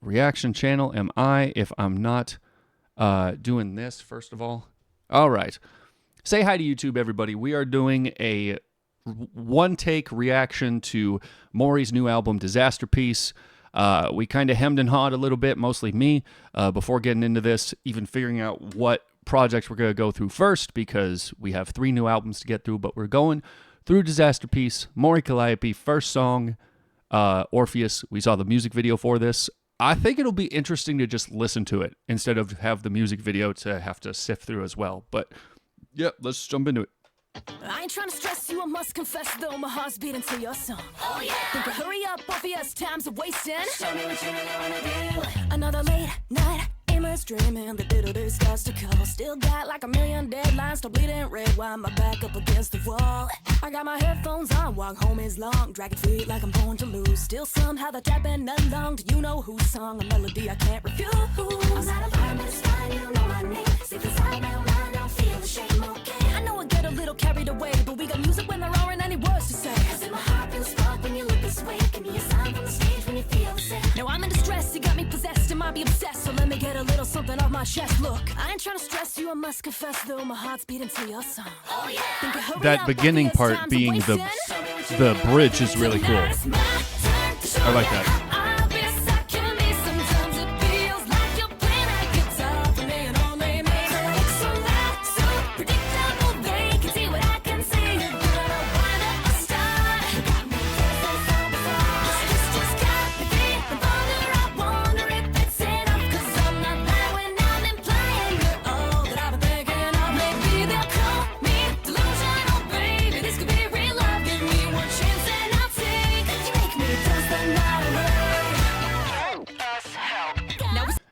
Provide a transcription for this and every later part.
reaction channel am I if I'm not doing this, first of all? All right. Say hi to YouTube, everybody. We are doing a one-take reaction to Mori's new album, Disasterpiece. We kind of hemmed and hawed a little bit, mostly me, before getting into this, even figuring out what projects we're going to go through first, because we have 3 new albums to get through, but we're going through Disasterpiece, Mori Calliope, first song, Orpheus. We saw the music video for this. I think it'll be interesting to just listen to it instead of have the music video to have to sift through as well. But, yeah, let's jump into it. I ain't trying to stress you, I must confess, though my heart's beating to your song. Oh yeah! Think we'll hurry up, Orpheus, time's a wasting. Show me what you really wanna do. Another late night, aimless dreaming, the day starts to call. Still got like a million deadlines, still bleeding red, while my back up against the wall. I got my headphones on, walk home is long, dragging feet like I'm born to lose. Still somehow the trap been along, do you know whose song? A melody I can't refuse. I'm not alone, but it's fine, you know my name. Sleep inside my mind, don't feel the shame, okay? I know I get a little carried away, but we got music when there aren't any words to say. Cause in my heart feels stuck when you look this way. Give me a sign from the stage when you feel the same. Now I'm in distress, you got me possessed, and might be obsessed, so let me get a little something off my chest. Look, I ain't trying to stress you, I must confess, though my heart's beating to your song. Oh yeah! That beginning part being the bridge is really cool. I like that.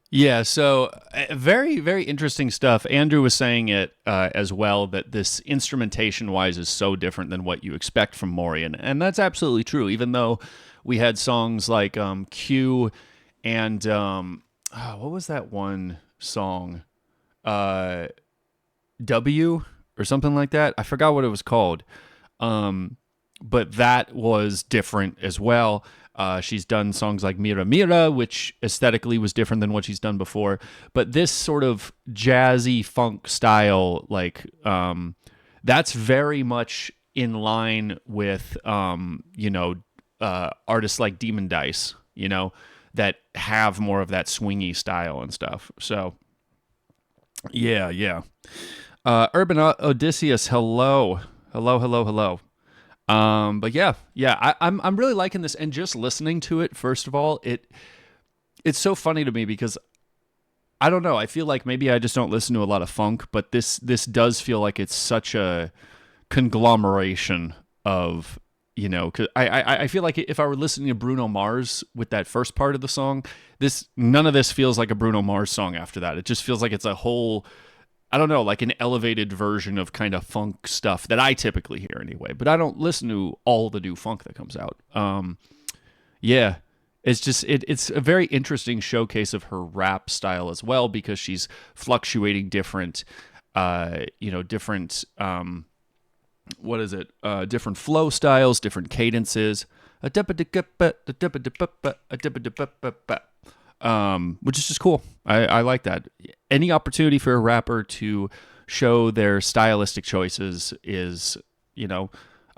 Yeah, so very, very interesting stuff. Andrew was saying it as well, that this instrumentation-wise is so different than what you expect from Mori, and that's absolutely true, even though we had songs like Q and, what was that one song? W or something like that? I forgot what it was called, but that was different as well. She's done songs like Mira Mira, which aesthetically was different than what she's done before. But this sort of jazzy funk style, like, that's very much in line with, artists like Demon Dice, that have more of that swingy style and stuff. So, yeah. Urban Odysseus, hello. But yeah, I'm really liking this, and just listening to it, first of all, it's so funny to me because I don't know, I feel like maybe I just don't listen to a lot of funk, but this does feel like it's such a conglomeration of, cause I feel like if I were listening to Bruno Mars with that first part of the song, none of this feels like a Bruno Mars song after that. It just feels like it's a whole, I don't know, like an elevated version of kind of funk stuff that I typically hear anyway, but I don't listen to all the new funk that comes out. Yeah, it's just, it's a very interesting showcase of her rap style as well, because she's fluctuating different, different flow styles, different cadences, which is just cool. I like that. Any opportunity for a rapper to show their stylistic choices is, a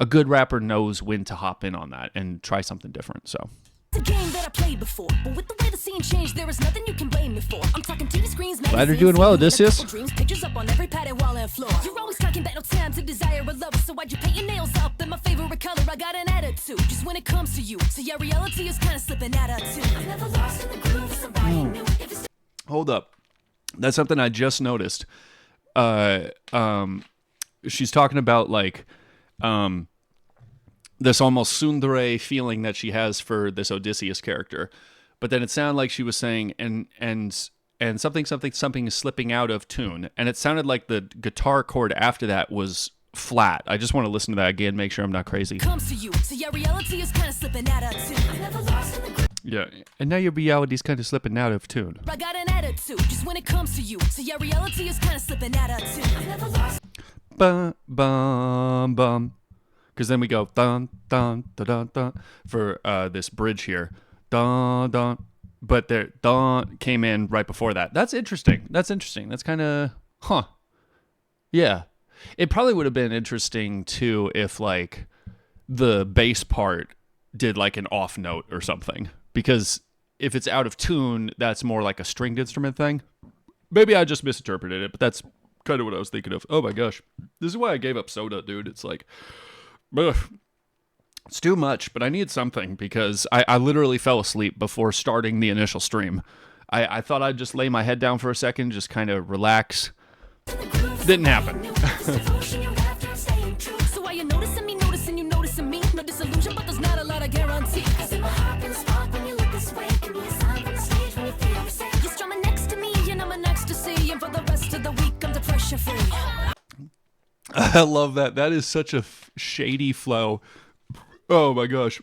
good rapper knows when to hop in on that and try something different. So. It's a game that I played before, but with the way the scene changed, there is nothing you can blame me for. I'm talking TV screens, glad you're doing well, Odysseus. Dreams, pictures up on every pattern, wall and floor. You're always talking about no time to desire a lover, so why'd you paint your nails up in my favorite color? I got an attitude, just when it comes to you. So yeah, reality is kind of slipping out of tune. I'm never lost in the groove, somebody new. Hold up, that's something I just noticed. She's talking about like, this almost tsundere feeling that she has for this Odysseus character, but then it sounded like she was saying and something is slipping out of tune, and it sounded like the guitar chord after that was flat. I just want to listen to that again, make sure I'm not crazy. Comes to you, so yeah, reality is kind of slipping out of tune. Yeah, and now your reality's kind of slipping out of tune. I got an attitude, just when it comes to you, so yeah, reality is kind of slipping out of tune. Bum bum bum. Because then we go dun dun dun dun dun for this bridge here, dun dun but their dawn came in right before that. That's interesting. That's interesting. That's kind of Yeah. It probably would have been interesting too if like the bass part did like an off note or something, because if it's out of tune, that's more like a stringed instrument thing. Maybe I just misinterpreted it, but that's kind of what I was thinking of. Oh my gosh. This is why I gave up soda, dude. It's like, ugh, it's too much, but I need something because I literally fell asleep before starting the initial stream. I thought I'd just lay my head down for a second, just kind of relax. Didn't happen. So why you noticing me, noticing you noticing me? No disillusion, but there's not a lot of guarantee. Cause in my heart can spark when you look this way. Can be a sign from the stage when you feel safe. You're strumming next to me and I'm an ecstasy. And for the rest of the week, I'm depression free. I love that. That is such a shady flow. Oh my gosh.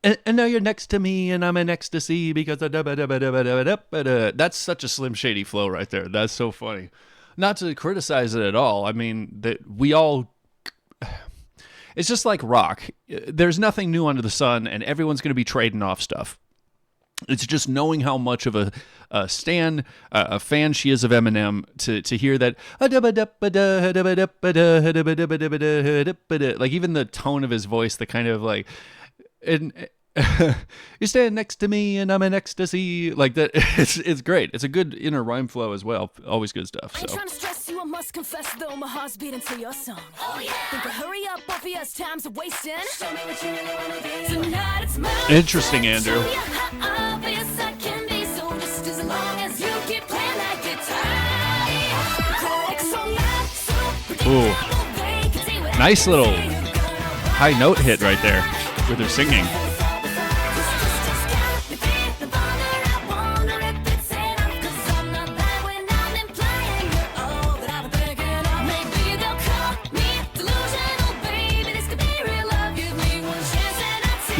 And now you're next to me and I'm in ecstasy because that's such a Slim Shady flow right there. That's so funny. Not to criticize it at all. I mean, that we all, it's just like rock. There's nothing new under the sun and everyone's going to be trading off stuff. It's just knowing how much of a fan she is of Eminem to hear that, like even the tone of his voice, the kind of like, and you stand next to me and I'm in ecstasy, like that. It's great. It's a good inner rhyme flow as well. Always good stuff. I ain't trying to stress you, I must confess though, my heart's beating to your song. Oh yeah. Think I hurry up, both of us time's a wasting. Show me what you really wanna do. Tonight it's my interesting, Andrew. show you how obvious I can be. So just as long as you keep playing that guitar. Ooh, nice little high note hit right there with her singing.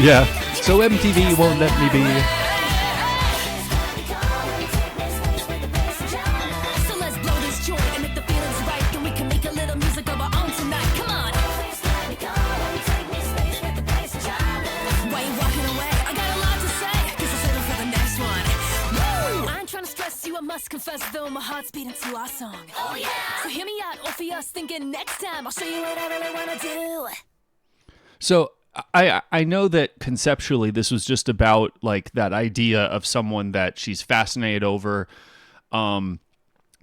Yeah, so MTV won't let me be. So let's blow this joint and if the feeling's right, then we can make a little music of our own tonight. Come on. Why you walking away? I got a lot to say, cause I'm saving for the next one. Woo! I ain't trying to stress you, I must confess though, my heart's beating to our song. Oh yeah! So hear me out, or for us thinking next time, I'll show you what I really wanna do. So I know that conceptually this was just about like that idea of someone that she's fascinated over,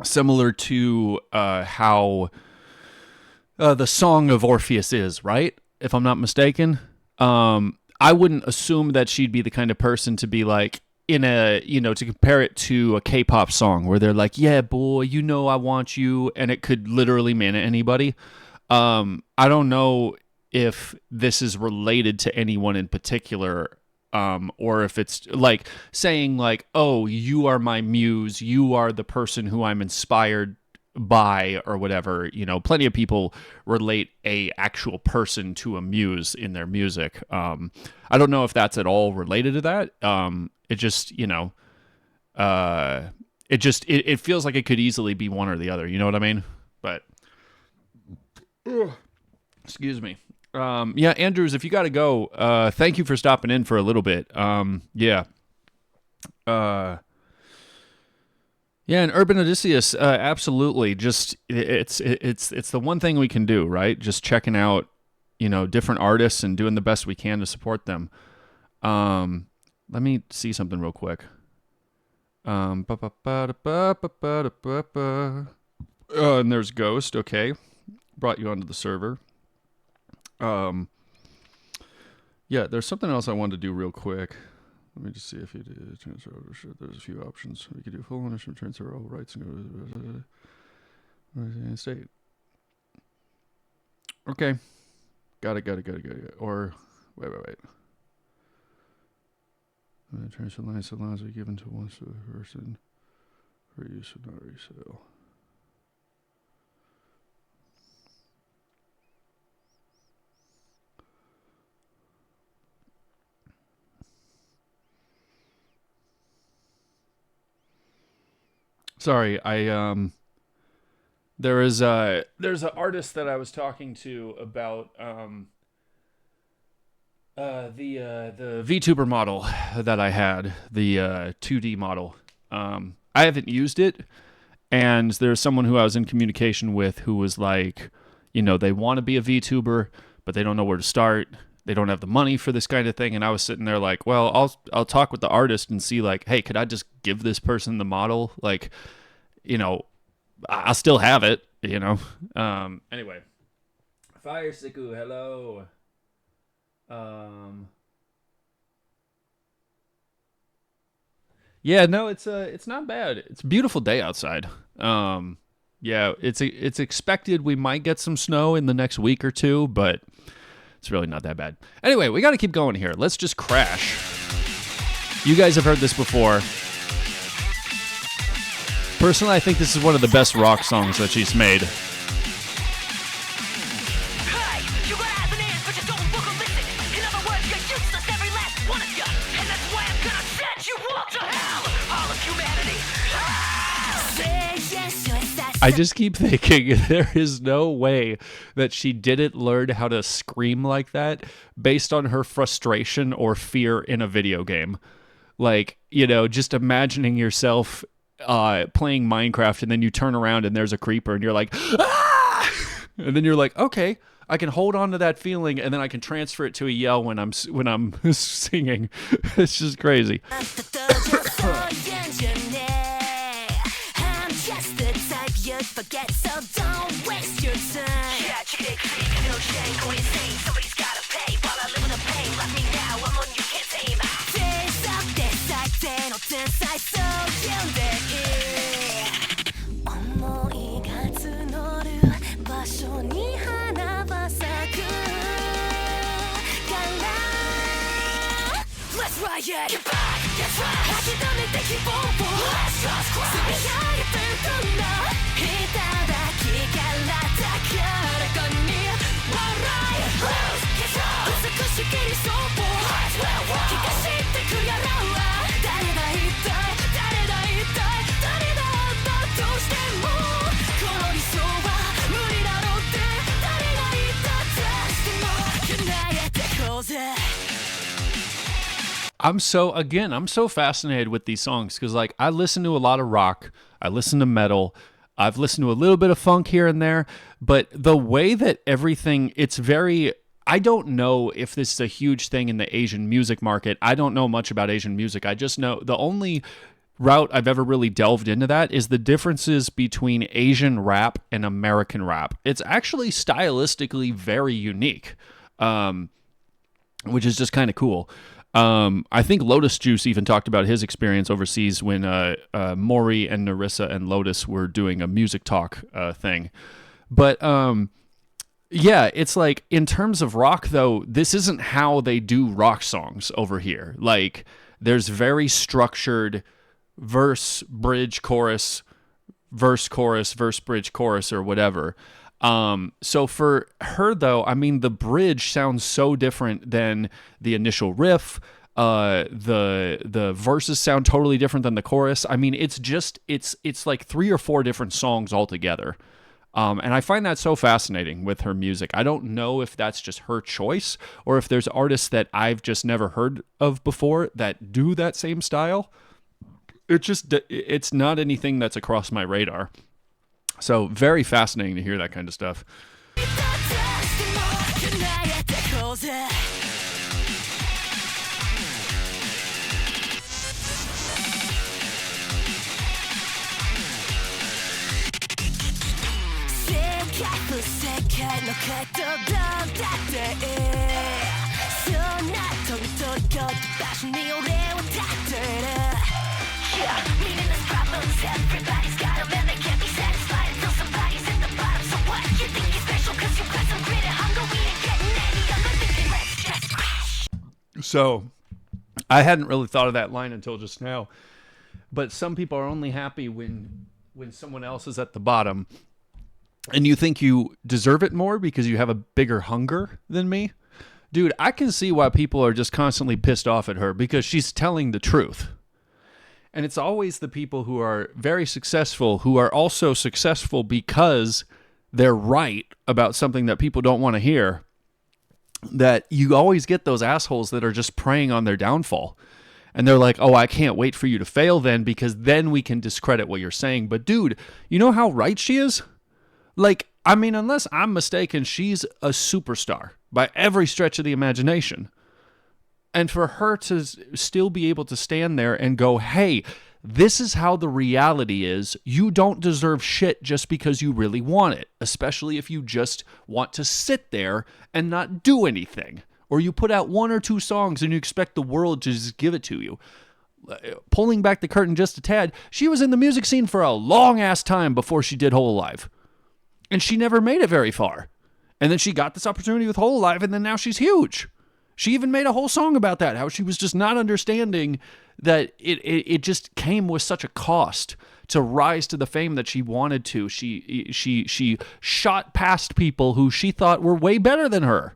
similar to how the Song of Orpheus is, right? If I'm not mistaken. I wouldn't assume that she'd be the kind of person to be like in a, to compare it to a K-pop song where they're like, yeah, boy, I want you, and it could literally mean anybody. I don't know if this is related to anyone in particular, or if it's like saying like, oh, you are my muse, you are the person who I'm inspired by, or whatever. Plenty of people relate a actual person to a muse in their music. I don't know if that's at all related to that. It just, it feels like it could easily be one or the other. You know what I mean? But excuse me. Yeah, Andrews, if you got to go, thank you for stopping in for a little bit. Yeah. Yeah, and Urban Odysseus, absolutely. Just it's the one thing we can do, right? Just checking out, different artists and doing the best we can to support them. Let me see something real quick. And there's Ghost. Okay, brought you onto the server. Yeah, there's something else I wanted to do real quick. Let me just see if you did transfer ownership. There's a few options. We could do full ownership, transfer all rights, and go to state. Okay. Got it. Or, wait. Transfer license allows be given to one person for use or not resale. Sorry, there's an artist that I was talking to about The VTuber model that I had, the 2D model. I haven't used it, and there's someone who I was in communication with who was like, they want to be a VTuber, but they don't know where to start. They don't have the money for this kind of thing. And I was sitting there like, well, I'll talk with the artist and see like, hey, could I just give this person the model? Like, I'll still have it, Anyway. Fire Siku, hello. Yeah, no, it's not bad. It's a beautiful day outside. Yeah, it's expected we might get some snow in the next week or two, but it's really not that bad. Anyway, we got to keep going here. Let's just crash. You guys have heard this before. Personally, I think this is one of the best rock songs that she's made. I just keep thinking there is no way that she didn't learn how to scream like that based on her frustration or fear in a video game. Like, just imagining yourself playing Minecraft and then you turn around and there's a creeper and you're like, ah! And then you're like, okay, I can hold on to that feeling and then I can transfer it to a yell when I'm singing. It's just crazy. Forget, so don't waste your time. No shame, go insane. Somebody's gotta pay while I live in the pain. Left me now, I'm on you can't tame. Face up this side, no tensai, so思いが募る場所に花は咲くから Let's riot, get back, get right 諦めて希望を Let's just cry 積み上げてるんだいただきから高らかに笑い Lose control 美しき理想を気がしてくやらは誰だ一体誰だ一体誰だったとしてもこの理想は無理だろうって誰が言ったとしても叶えてこうぜI'm so fascinated with these songs because like I listen to a lot of rock, I listen to metal, I've listened to a little bit of funk here and there, but the way that everything, I don't know if this is a huge thing in the Asian music market. I don't know much about Asian music. I just know the only route I've ever really delved into that is the differences between Asian rap and American rap. It's actually stylistically very unique, which is just kind of cool. I think Lotus Juice even talked about his experience overseas when Mori and Narissa and Lotus were doing a music talk thing. But yeah, it's like in terms of rock, though, this isn't how they do rock songs over here. Like there's very structured verse, bridge, chorus, verse, chorus, verse, bridge, chorus, or whatever. So for her though, I mean, the bridge sounds so different than the initial riff. The verses sound totally different than the chorus. I mean, it's like 3 or 4 different songs altogether. And I find that so fascinating with her music. I don't know if that's just her choice or if there's artists that I've just never heard of before that do that same style. It's not anything that's across my radar. So very fascinating to hear that kind of stuff. Everybody's got them and they can't be satisfied until somebody's at the bottom. So what? You think you're special cause you got some grit and hunger? We ain't getting any younger, thinking let's just crash. So, I hadn't really thought of that line until just now. But some people are only happy when someone else is at the bottom. And you think you deserve it more because you have a bigger hunger than me? Dude, I can see why people are just constantly pissed off at her because she's telling the truth. And it's always the people who are very successful who are also successful because they're right about something that people don't want to hear. that you always get those assholes that are just preying on their downfall. And they're like, oh, I can't wait for you to fail then, because then we can discredit what you're saying. But dude, you know how right she is? Like, I mean, unless I'm mistaken, she's a superstar by every stretch of the imagination. And for her to still be able to stand there and go, hey, this is how the reality is. You don't deserve shit just because you really want it, especially if you just want to sit there and not do anything. Or you put out 1 or 2 songs and you expect the world to just give it to you. Pulling back the curtain just a tad, she was in the music scene for a long-ass time before she did Whole Alive. And she never made it very far. And then she got this opportunity with Whole Alive, and then now she's huge. She even made a whole song about that, how she was just not understanding that it just came with such a cost to rise to the fame that she wanted to. She shot past people who she thought were way better than her.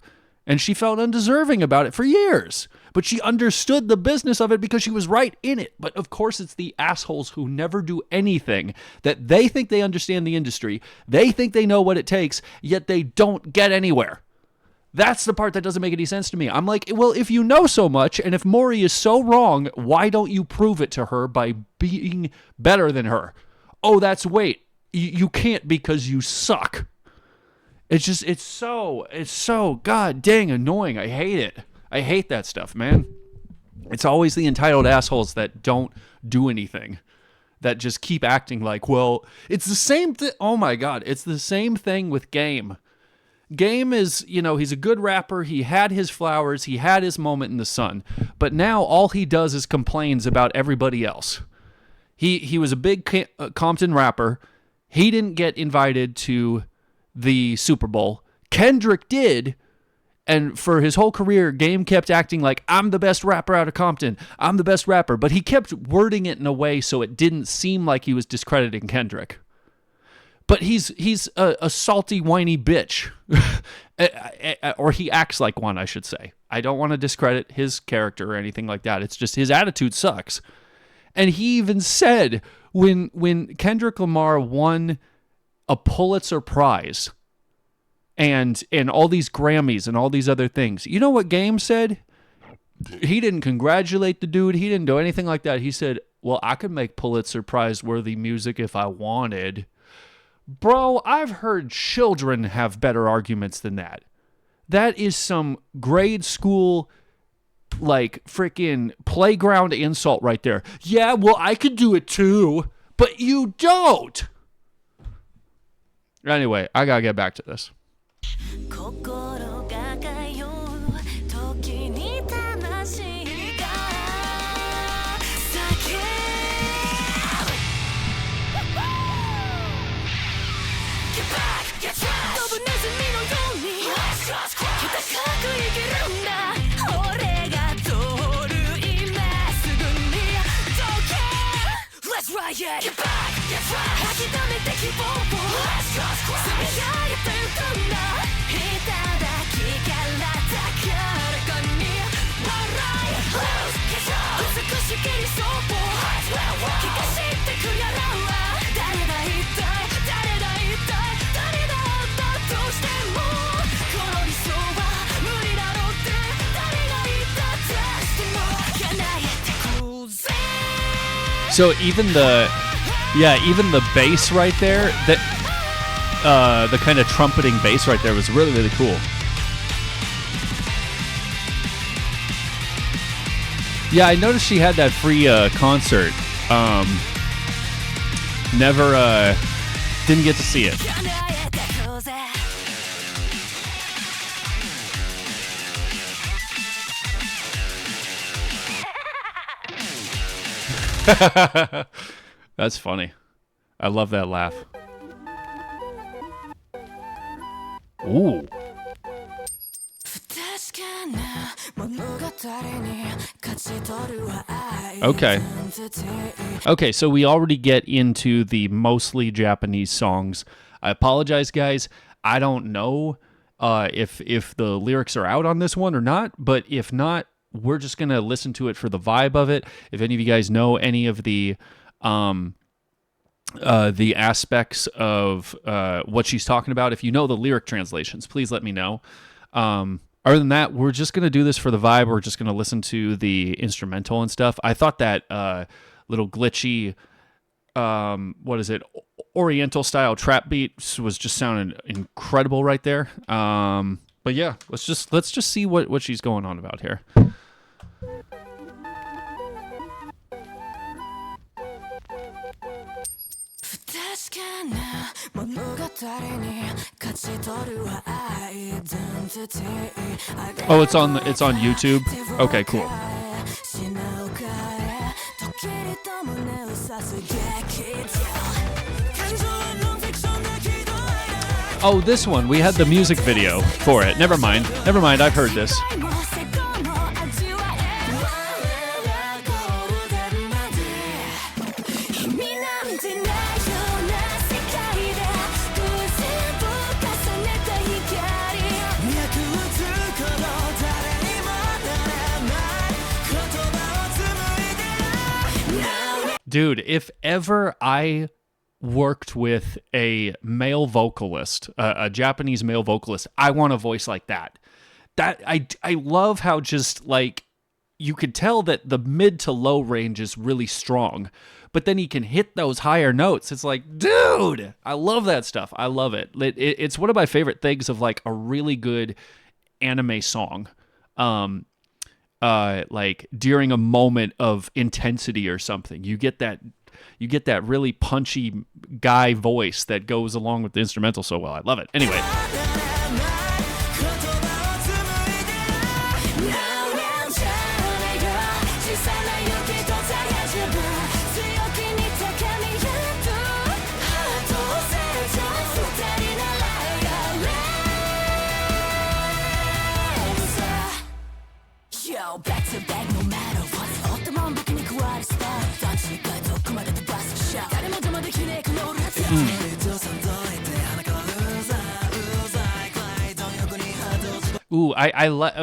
And she felt undeserving about it for years. But she understood the business of it because she was right in it. But of course, it's the assholes who never do anything, that they think they understand the industry. They think they know what it takes, yet they don't get anywhere. That's the part that doesn't make any sense to me. I'm like, well, if you know so much, and if Mori is so wrong, why don't you prove it to her by being better than her? Oh, that's wait. You can't because you suck. It's so god dang annoying. I hate it. I hate that stuff, man. It's always the entitled assholes that don't do anything, that just keep acting like, well, it's the same thing. Oh my god, it's the same thing with Game. Game is, he's a good rapper. He had his flowers. He had his moment in the sun. But now all he does is complains about everybody else. He was a big Compton rapper. He didn't get invited to the Super Bowl. Kendrick did, and for his whole career, Game kept acting like, I'm the best rapper out of Compton. I'm the best rapper. But he kept wording it in a way so it didn't seem like he was discrediting Kendrick. But he's a salty, whiny bitch. Or he acts like one, I should say. I don't want to discredit his character or anything like that. It's just his attitude sucks. And he even said, when Kendrick Lamar won a Pulitzer Prize and all these Grammys and all these other things, you know what Game said? He didn't congratulate the dude. He didn't do anything like that. He said, well, I could make Pulitzer Prize worthy music if I wanted. Bro, I've heard children have better arguments than that. That is some grade school, like, freaking playground insult right there. Yeah, well, I could do it too, but you don't. Anyway, I gotta get back to this. Get back, get right. 諦めて希望を Let's just cry. 積み上げてゆくんだ。頂きから高らかに笑い Lose control. 美しき理想を聞かしてくやらは誰だ一体誰だ一体誰だったとしてもこの理想は無理だろうって誰が言ったとしても叶えてくぜ。So even the bass right there, the kind of trumpeting bass right there was really, really cool. Yeah, I noticed she had that free concert. Never didn't get to see it. That's funny. I love that laugh. Ooh. Okay, so we already get into the mostly Japanese songs. I apologize, guys. I don't know if the lyrics are out on this one or not, but if not, we're just going to listen to it for the vibe of it. If any of you guys know any of the aspects of what she's talking about, if you know the lyric translations, please let me know. other than that, we're just going to do this for the vibe. We're just going to listen to the instrumental and stuff. I thought that little glitchy, what is it, Oriental style trap beat was just sounding incredible right there. But yeah, let's just see what she's going on about here. 確かな物語に勝ち取るはidentity. Oh, it's on YouTube. Okay, cool. Oh, this one. We had the music video for it. Never mind. I've heard this. Dude, if ever I worked with a male vocalist, a Japanese male vocalist, I want a voice like that. I love how just like you could tell that the mid to low range is really strong, but then he can hit those higher notes. It's like, dude, I love that stuff. I love it. It's one of my favorite things of like a really good anime song. Like during a moment of intensity or something, you get that really punchy guy voice that goes along with the instrumental so well. I love it. Anyway. Back to back, no matter what. 追ったまま僕に加わるスター。どっちかどこまで飛ばすかしら。誰も邪魔できねえこの俺は強い。Ooh,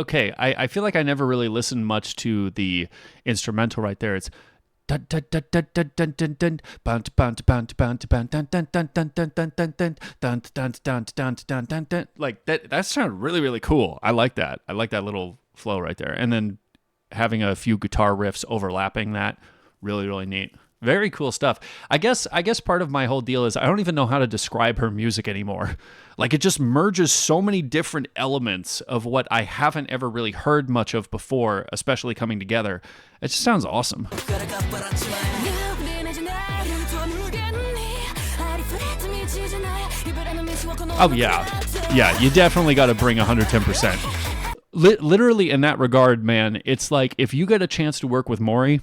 okay. I feel like I never really listened much to the instrumental right there. It's like that sounded really, really cool. I like that. I like that little flow right there. And then having a few guitar riffs overlapping that, really, really neat. Very cool stuff. I guess part of my whole deal is I don't even know how to describe her music anymore. Like it just merges so many different elements of what I haven't ever really heard much of before, especially coming together. It just sounds awesome. Oh yeah. Yeah, you definitely got to bring 110%. Literally in that regard, man, it's like if you get a chance to work with Mori,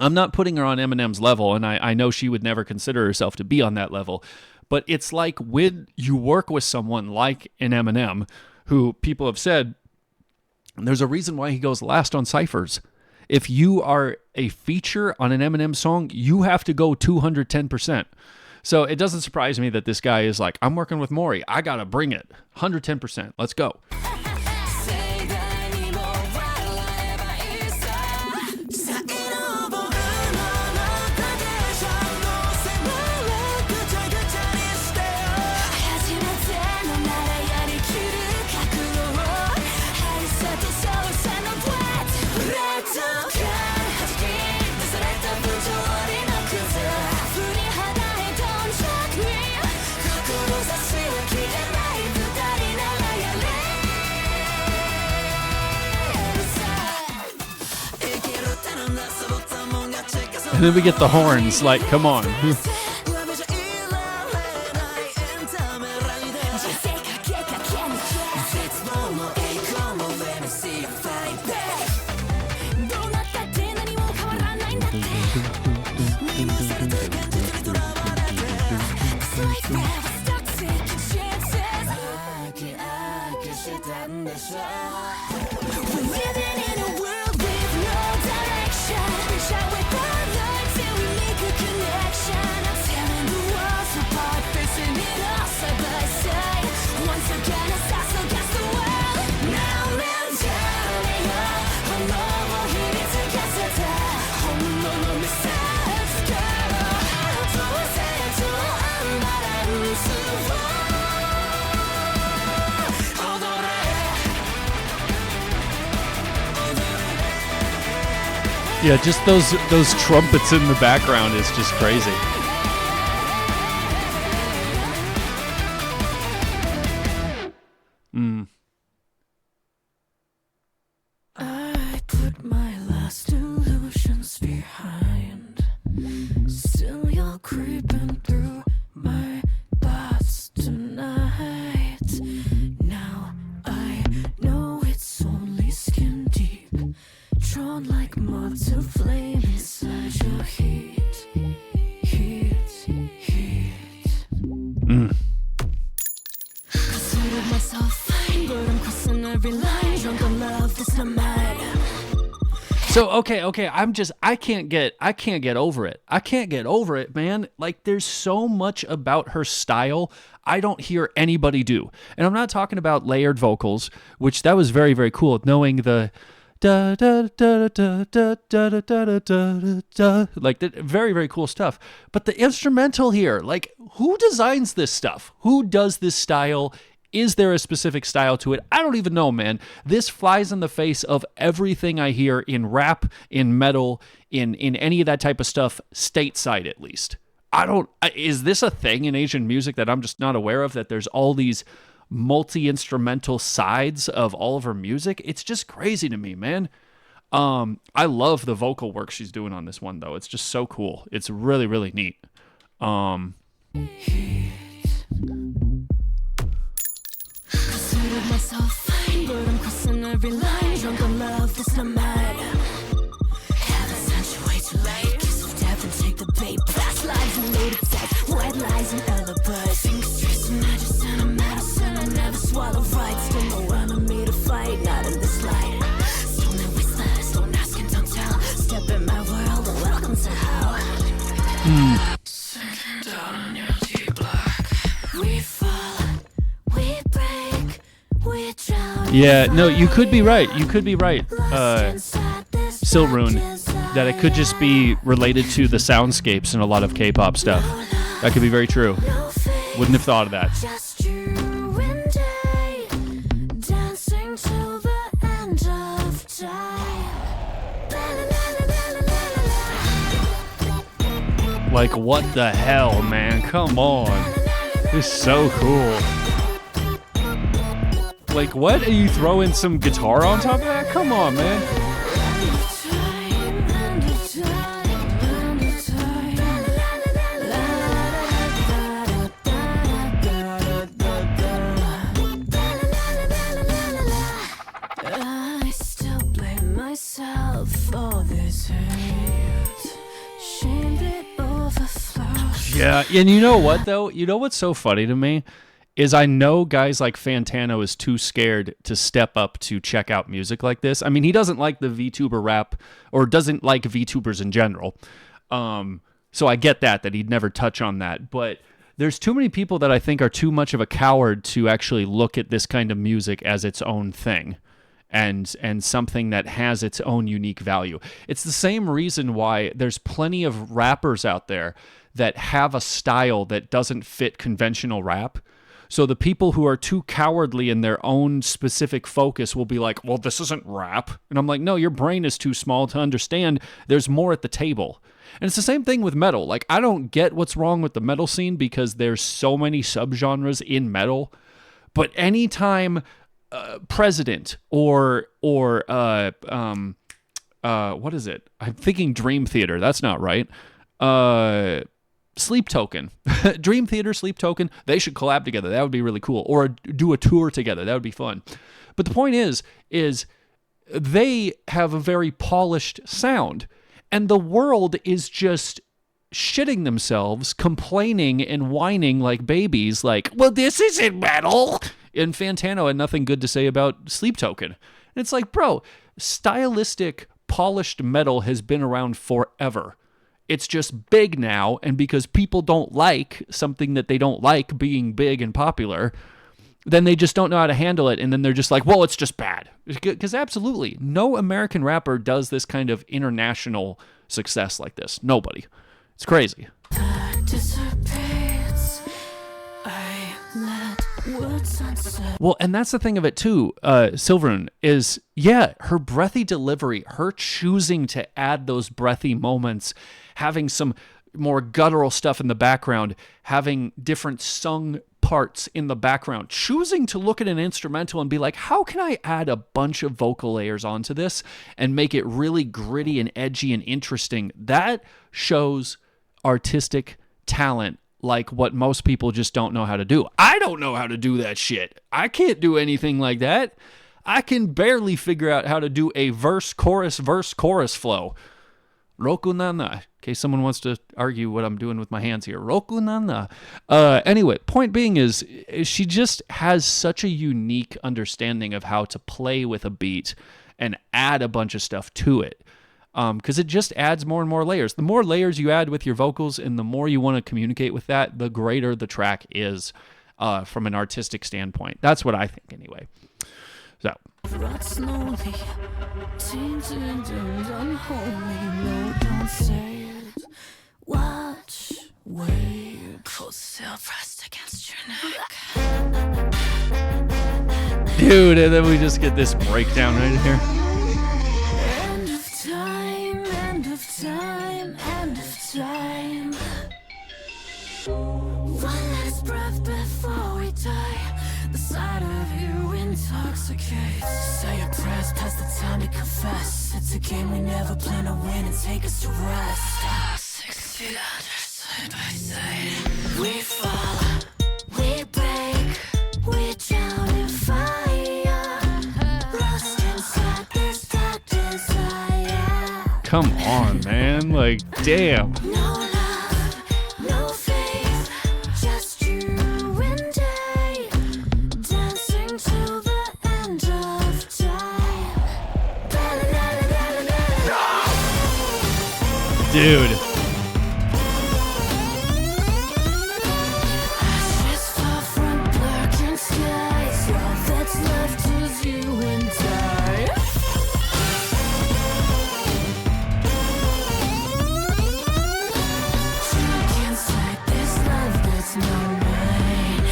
I'm not putting her on Eminem's level, and I know she would never consider herself to be on that level, but it's like when you work with someone like an Eminem, who people have said, there's a reason why he goes last on Cyphers. If you are a feature on an Eminem song, you have to go 210%. So it doesn't surprise me that this guy is like, I'm working with Mori. I got to bring it. 110%. Let's go. And then we get the horns, like, come on. Yeah, just those trumpets in the background is just crazy. I put my last illusions behind. Still you're creeping through my thoughts tonight. Now I know it's only skin deep, drawn like moth to flame inside your heat. Considered myself fine, but I'm crossing every line. Drunk on love, this not mine. So okay, I can't get over it. I can't get over it, man. Like there's so much about her style I don't hear anybody do. And I'm not talking about layered vocals, which that was very, very cool, knowing the da da da da da da da da da da, like that, very, very cool stuff. But the instrumental here, like who designs this stuff? Who does this style? Is there a specific style to it? I don't even know, man. This flies in the face of everything I hear in rap, in metal, in any of that type of stuff, stateside at least. Is this a thing in Asian music that I'm just not aware of, that there's all these multi-instrumental sides of all of her music? It's just crazy to me, man. I love the vocal work she's doing on this one, though. It's just so cool. It's really, really neat. Considered myself fine, but I'm crossing every line. Drunk on love, this not mine. Haven't sent you way too late. Kiss of death and take the bait. Past lives and loaded text. White lies and alibis. Fingers tracing, I just sent a medicine. I never swallow right. Still no one on me to fight. Not in this light. Still no whistlers, don't ask and don't tell. Step in my world and welcome to hell. Sinking down on your deep black. We fall, we break, we drown. Yeah, no, you could be right. You could be right, Silrune, that it could just be related to the soundscapes in a lot of K-pop stuff. That could be very true. Wouldn't have thought of that. Just you and I, dancing till the end of time. Like, what the hell, man? Come on. This is so cool. Like, what? Are you throwing some guitar on top of that? Come on, man. I still blame myself for this hate. Shame that overflows. Yeah, and you know what, though? You know what's so funny to me? Is I know guys like Fantano is too scared to step up to check out music like this. I mean, he doesn't like the VTuber rap, or doesn't like VTubers in general. So I get that he'd never touch on that. But there's too many people that I think are too much of a coward to actually look at this kind of music as its own thing. And something that has its own unique value. It's the same reason why there's plenty of rappers out there that have a style that doesn't fit conventional rap. So the people who are too cowardly in their own specific focus will be like, well, this isn't rap. And I'm like, no, your brain is too small to understand there's more at the table. And it's the same thing with metal. Like, I don't get what's wrong with the metal scene because there's so many subgenres in metal. But anytime President or what is it? I'm thinking Dream Theater. That's not right. Sleep Token. Dream Theater, Sleep Token, they should collab together. That would be really cool. Or do a tour together. That would be fun. But the point is they have a very polished sound. And the world is just shitting themselves, complaining and whining like babies, like, well, this isn't metal. And Fantano had nothing good to say about Sleep Token. And it's like, bro, stylistic, polished metal has been around forever. It's just big now, and because people don't like something that they don't like being big and popular, then they just don't know how to handle it, and then they're just like, well, it's just bad. Because absolutely, no American rapper does this kind of international success like this. Nobody. It's crazy. Disasterpiece. I let Words unsaid. Well, and that's the thing of it too, Silverun, is, yeah, her breathy delivery, her choosing to add those breathy moments, having some more guttural stuff in the background, having different sung parts in the background, choosing to look at an instrumental and be like, how can I add a bunch of vocal layers onto this and make it really gritty and edgy and interesting? That shows artistic talent like what most people just don't know how to do. I don't know how to do that shit. I can't do anything like that. I can barely figure out how to do a verse, chorus flow. Roku nana. In case someone wants to argue what I'm doing with my hands here. Roku nana. Anyway, point being is she just has such a unique understanding of how to play with a beat and add a bunch of stuff to it. Because it just adds more and more layers. The more layers you add with your vocals and the more you want to communicate with that, the greater the track is from an artistic standpoint. That's what I think anyway. So. Rot slowly, tainted and unholy. No, don't say it. Watch, wait. Cold steel pressed against your neck. Dude, and then we just get this breakdown right here. End of time, end of time, end of time. One last breath before we die. The sight of you intoxicates. Say your prayers, past the time to confess. It's a game we never plan to win and take us to rest. 6 feet under, side by side. We fall, we break, we drown in fire. Lost inside this dark desire. Come on, man. Like, damn. No love, no faith, just you and I, dancing till the end of time. Dude. Ashes fall from blackened skies. All that's left is you and I. Drunk inside this love that's no mine.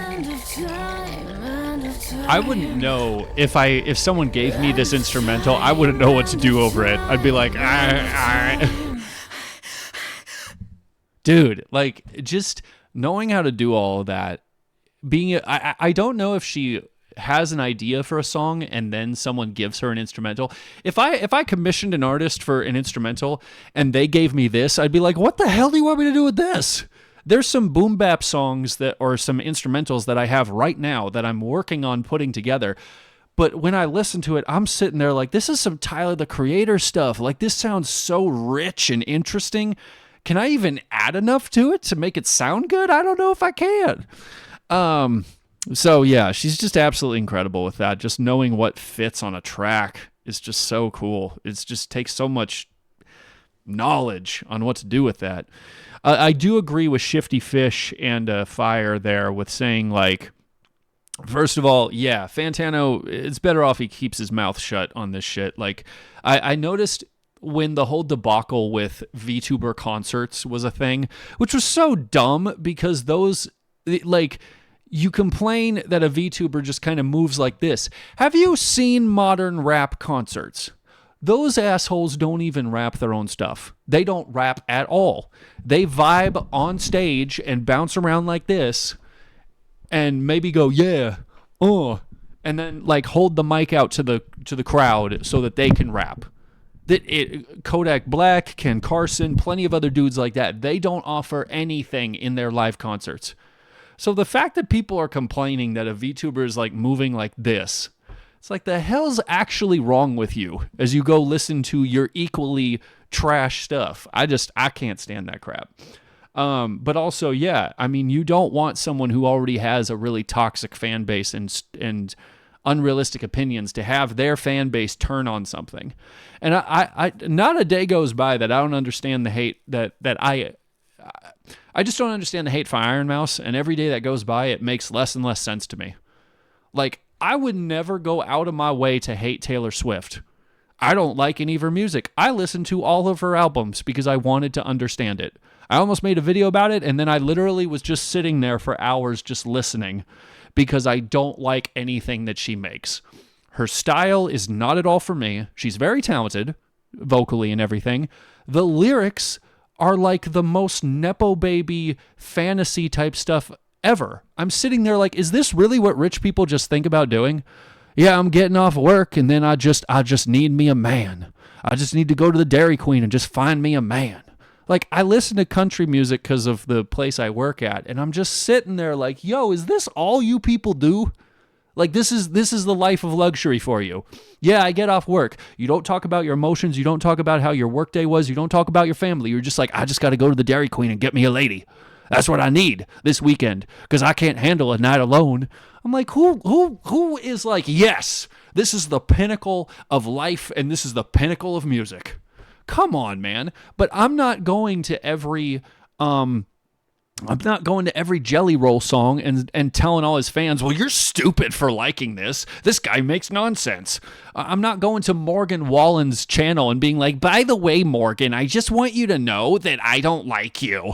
End of time, end of time. I wouldn't know if someone gave me this instrumental, I wouldn't know what to do over it. I'd be like, dude, like, just knowing how to do all of that, I don't know if she has an idea for a song and then someone gives her an instrumental. If I commissioned an artist for an instrumental and they gave me this, I'd be like, what the hell do you want me to do with this? There's some boom bap songs or some instrumentals that I have right now that I'm working on putting together. But when I listen to it, I'm sitting there like, this is some Tyler, the Creator stuff. Like, this sounds so rich and interesting. Can I even add enough to it to make it sound good? I don't know if I can. So yeah, she's just absolutely incredible with that. Just knowing what fits on a track is just so cool. It just takes so much knowledge on what to do with that. I do agree with Shifty Fish and Fire there with saying, like, first of all, yeah, Fantano, it's better off he keeps his mouth shut on this shit. Like, I noticed when the whole debacle with VTuber concerts was a thing, which was so dumb because those, like, you complain that a VTuber just kind of moves like this. Have you seen modern rap concerts? Those assholes don't even rap their own stuff. They don't rap at all. They vibe on stage and bounce around like this and maybe go, yeah, and then like hold the mic out to the crowd so that they can rap. Kodak Black, Ken Carson, plenty of other dudes like that. They don't offer anything in their live concerts. So the fact that people are complaining that a VTuber is like moving like this, it's like, the hell's actually wrong with you as you go listen to your equally trash stuff? I can't stand that crap. But also, yeah, I mean, you don't want someone who already has a really toxic fan base and unrealistic opinions to have their fan base turn on something. And I not a day goes by that I don't understand the hate that I just don't understand the hate for Iron Mouse, and every day that goes by, it makes less and less sense to me. Like, I would never go out of my way to hate Taylor Swift. I don't like any of her music. I listened to all of her albums because I wanted to understand it. I almost made a video about it, and then I literally was just sitting there for hours just listening because I don't like anything that she makes. Her style is not at all for me. She's very talented, vocally and everything. The lyrics are like the most Nepo baby fantasy type stuff ever. I'm sitting there like, is this really what rich people just think about doing? Yeah, I'm getting off work and then I just need me a man. I just need to go to the Dairy Queen and just find me a man. Like, I listen to country music because of the place I work at, and I'm just sitting there like, yo, is this all you people do? Like, this is the life of luxury for you. Yeah, I get off work. You don't talk about your emotions. You don't talk about how your workday was. You don't talk about your family. You're just like, I just got to go to the Dairy Queen and get me a lady. That's what I need this weekend because I can't handle a night alone. I'm like, who is like, yes, this is the pinnacle of life and this is the pinnacle of music. Come on, man. But I'm not going to every Jelly Roll song and telling all his fans, well, you're stupid for liking this. This guy makes nonsense. I'm not going to Morgan Wallen's channel and being like, by the way, Morgan, I just want you to know that I don't like you.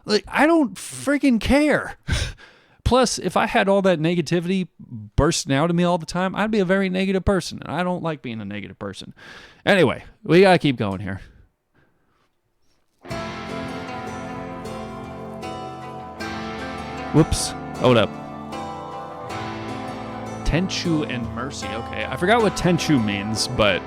Like, I don't freaking care. Plus, if I had all that negativity bursting out of me all the time, I'd be a very negative person, and I don't like being a negative person. Anyway, we gotta keep going here. Whoops. Hold up. Tenchu and Mercy. Okay, I forgot what Tenchu means, but...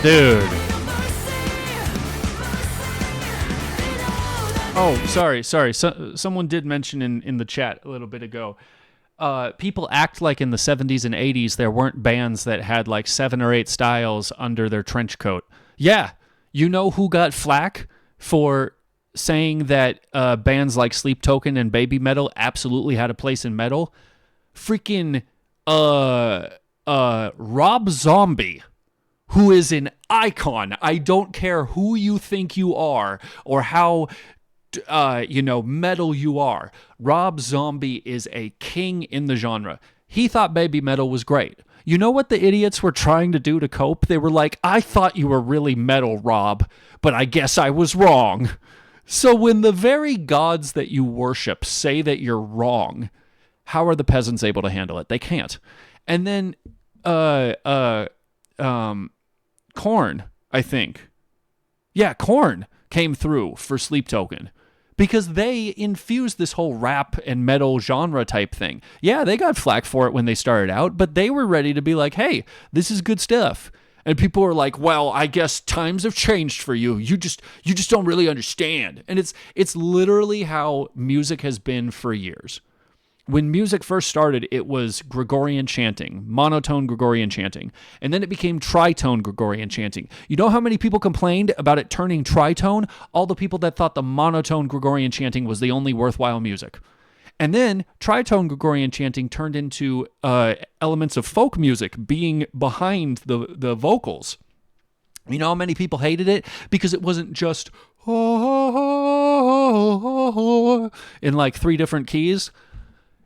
Dude. Oh, sorry. Someone did mention in the chat a little bit ago, people act like in the 70s and 80s there weren't bands that had like 7 or 8 styles under their trench coat. Yeah, you know who got flack for saying that bands like Sleep Token and Baby Metal absolutely had a place in metal? Freaking Rob Zombie, who is an icon. I don't care who you think you are or how, metal you are. Rob Zombie is a king in the genre. He thought Baby Metal was great. You know what the idiots were trying to do to cope? They were like, I thought you were really metal, Rob, but I guess I was wrong. So when the very gods that you worship say that you're wrong, how are the peasants able to handle it? They can't. And then, Korn, I think. Yeah, Korn came through for Sleep Token because they infused this whole rap and metal genre type thing. Yeah, they got flack for it when they started out, but they were ready to be like, hey, this is good stuff. And people were like, well, I guess times have changed for you. You just don't really understand. And it's literally how music has been for years. When music first started, it was Gregorian chanting, monotone Gregorian chanting, and then it became tritone Gregorian chanting. You know how many people complained about it turning tritone? All the people that thought the monotone Gregorian chanting was the only worthwhile music. And then tritone Gregorian chanting turned into elements of folk music being behind the vocals. You know how many people hated it? Because it wasn't just in like 3 different keys.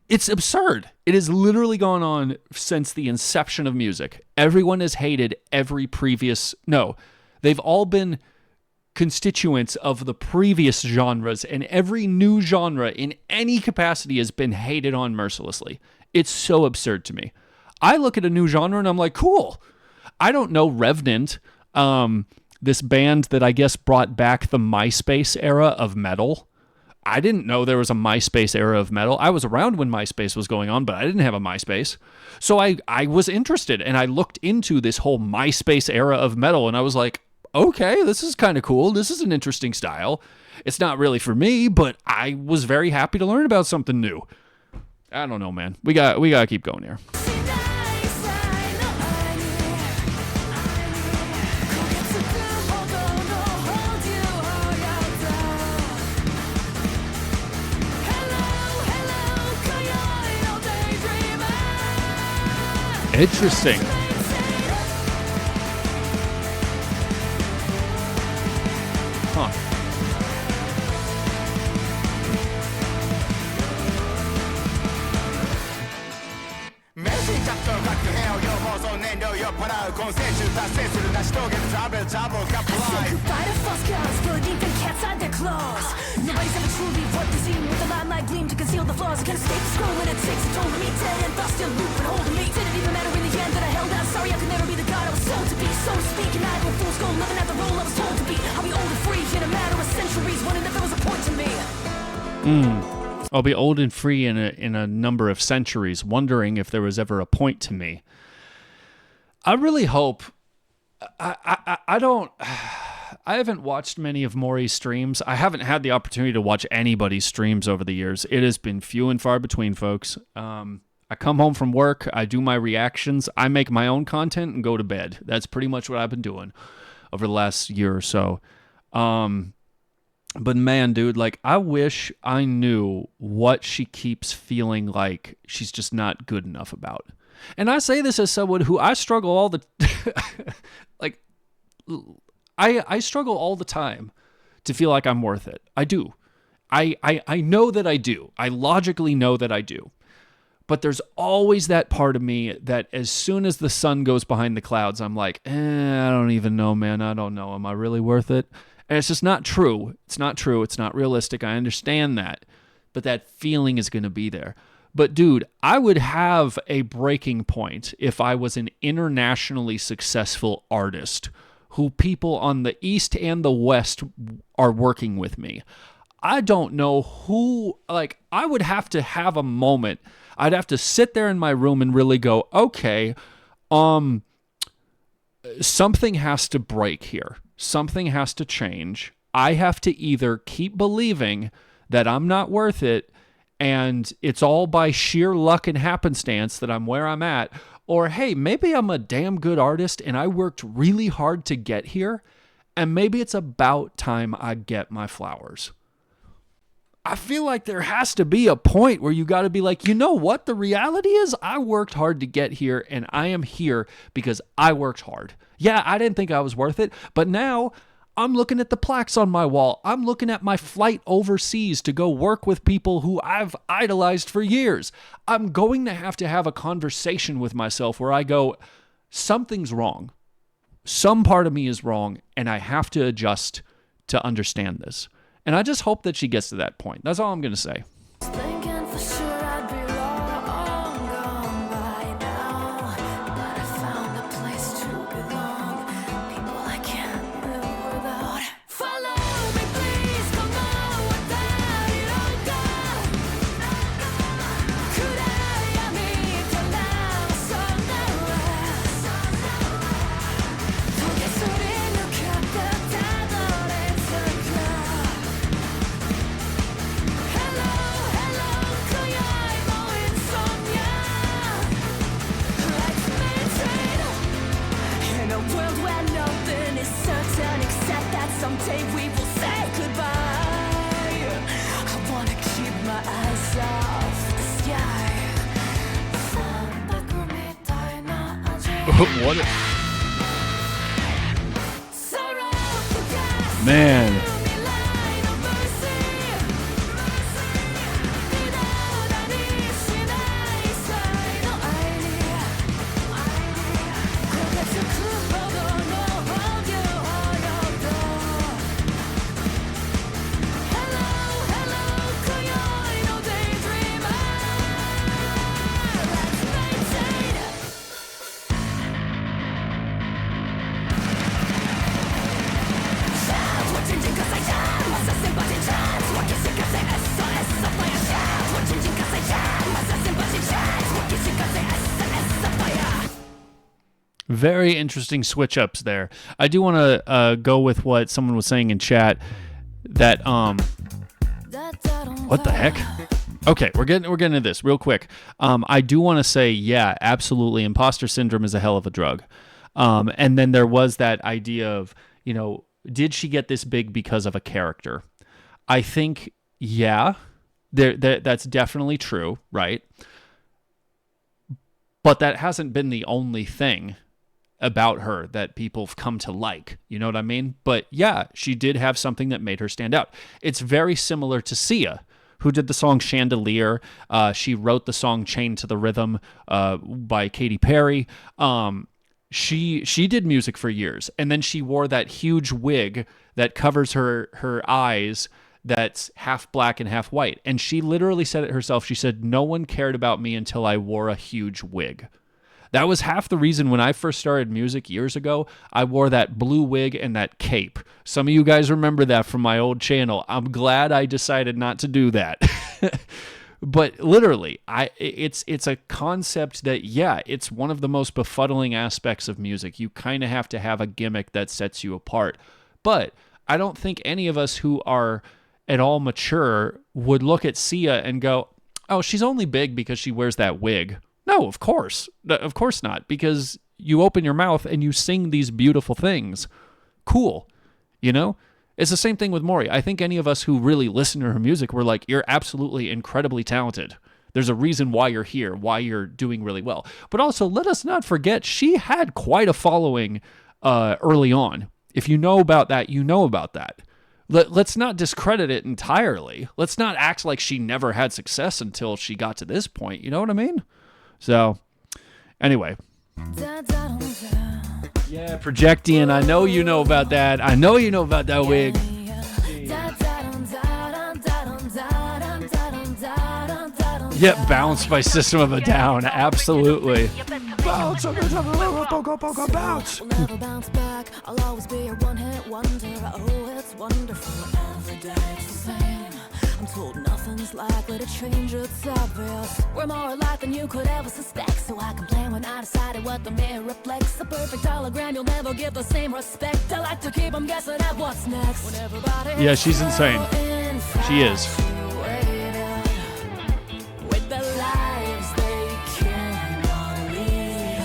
It's absurd. It has literally gone on since the inception of music. Everyone has hated every previous... No, they've all been constituents of the previous genres, and every new genre in any capacity has been hated on mercilessly. It's so absurd to me. I look at a new genre and I'm like, cool. I don't know Revenant, this band that I guess brought back the MySpace era of metal. I didn't know there was a MySpace era of metal. I was around when MySpace was going on, but I didn't have a MySpace. So I was interested, and I looked into this whole MySpace era of metal, and I was like, okay, this is kind of cool. This is an interesting style. It's not really for me, but I was very happy to learn about something new. I don't know, man. We got to keep going here. Interesting. Huh. Nobody's ever truly worked the scene with the limelight gleam to conceal the flaws. I can't escape the scroll when it takes a toll of me. Dead and thoughts still loop and holding me. Didn't even matter in the end that I held out. Sorry I could never be the god I was sold to be. So to speak, and I went fool's gold, living out the role I was told to be. I'll be old and free in a matter of centuries, wondering if there was a point to me. I'll be old and free in a number of centuries, wondering if there was ever a point to me. I really hope. I don't. I haven't watched many of Mori's streams. I haven't had the opportunity to watch anybody's streams over the years. It has been few and far between, folks. I come home from work, I do my reactions, I make my own content, and go to bed. That's pretty much what I've been doing over the last year or so. But man, dude, like, I wish I knew what she keeps feeling like she's just not good enough about. And I say this as someone who I struggle all the... like... I struggle all the time to feel like I'm worth it. I do. I know that I do. I logically know that I do. But there's always that part of me that as soon as the sun goes behind the clouds, I'm like, I don't even know, man. I don't know. Am I really worth it? And it's just not true. It's not true. It's not realistic. I understand that. But that feeling is going to be there. But dude, I would have a breaking point if I was an internationally successful artist who people on the East and the West are working with me. I don't know who, like, I would have to have a moment. I'd have to sit there in my room and really go, okay, something has to break here. Something has to change. I have to either keep believing that I'm not worth it and it's all by sheer luck and happenstance that I'm where I'm at, or, hey, maybe I'm a damn good artist and I worked really hard to get here, and maybe it's about time I get my flowers. I feel like there has to be a point where you got to be like, you know what? The reality is I worked hard to get here, and I am here because I worked hard. Yeah, I didn't think I was worth it, but now I'm looking at the plaques on my wall. I'm looking at my flight overseas to go work with people who I've idolized for years. I'm going to have a conversation with myself where I go, something's wrong. Some part of me is wrong, and I have to adjust to understand this. And I just hope that she gets to that point. That's all I'm going to say. Thinking for sure I'd be long gone by now, but I found a place to belong. People I can't live without. Follow me, please, come on without it all gone. Could I meet you now somewhere else? 고개 소리 느꼈다 다더랬을 까. Someday we will say goodbye. I wanna keep my eyes off the sky. What? Man. Very interesting switch ups there. I do want to go with what someone was saying in chat that what the heck? Okay, we're getting into this real quick. I do want to say, yeah, absolutely, imposter syndrome is a hell of a drug. And then there was that idea of, did she get this big because of a character? I think, yeah, that's definitely true, right? But that hasn't been the only thing about her that people have come to like. You know what I mean? But yeah, she did have something that made her stand out. It's very similar to Sia, who did the song Chandelier. She wrote the song Chained to the Rhythm by Katy Perry. She did music for years, and then she wore that huge wig that covers her eyes that's half black and half white. And she literally said it herself. She said, "No one cared about me until I wore a huge wig." That was half the reason when I first started music years ago, I wore that blue wig and that cape. Some of you guys remember that from my old channel. I'm glad I decided not to do that. But literally, it's a concept that, yeah, it's one of the most befuddling aspects of music. You kind of have to have a gimmick that sets you apart. But I don't think any of us who are at all mature would look at Sia and go, "Oh, she's only big because she wears that wig." No, of course not, because you open your mouth and you sing these beautiful things. Cool, It's the same thing with Mori. I think any of us who really listen to her music, we're like, you're absolutely incredibly talented. There's a reason why you're here, why you're doing really well. But also, let us not forget, she had quite a following early on. If you know about that, you know about that. Let's not discredit it entirely. Let's not act like she never had success until she got to this point. You know what I mean? So, anyway. Yeah, Projectian. I know you know about that. I know you know about that wig. Yeah, Bounce by System of a Down. Absolutely. Bounce, bounce. Will never bounce back. I'll always be a one-hit wonder. Oh, it's wonderful. Every day it's the same. I'm told nothing's likely to change, it's obvious. We're more alike than you could ever suspect. So I complain when I decided what the mirror reflects. A perfect hologram, you'll never give the same respect. I like to keep them guessing at what's next. When everybody yeah, she's insane. She is. With the lives they cannot lead.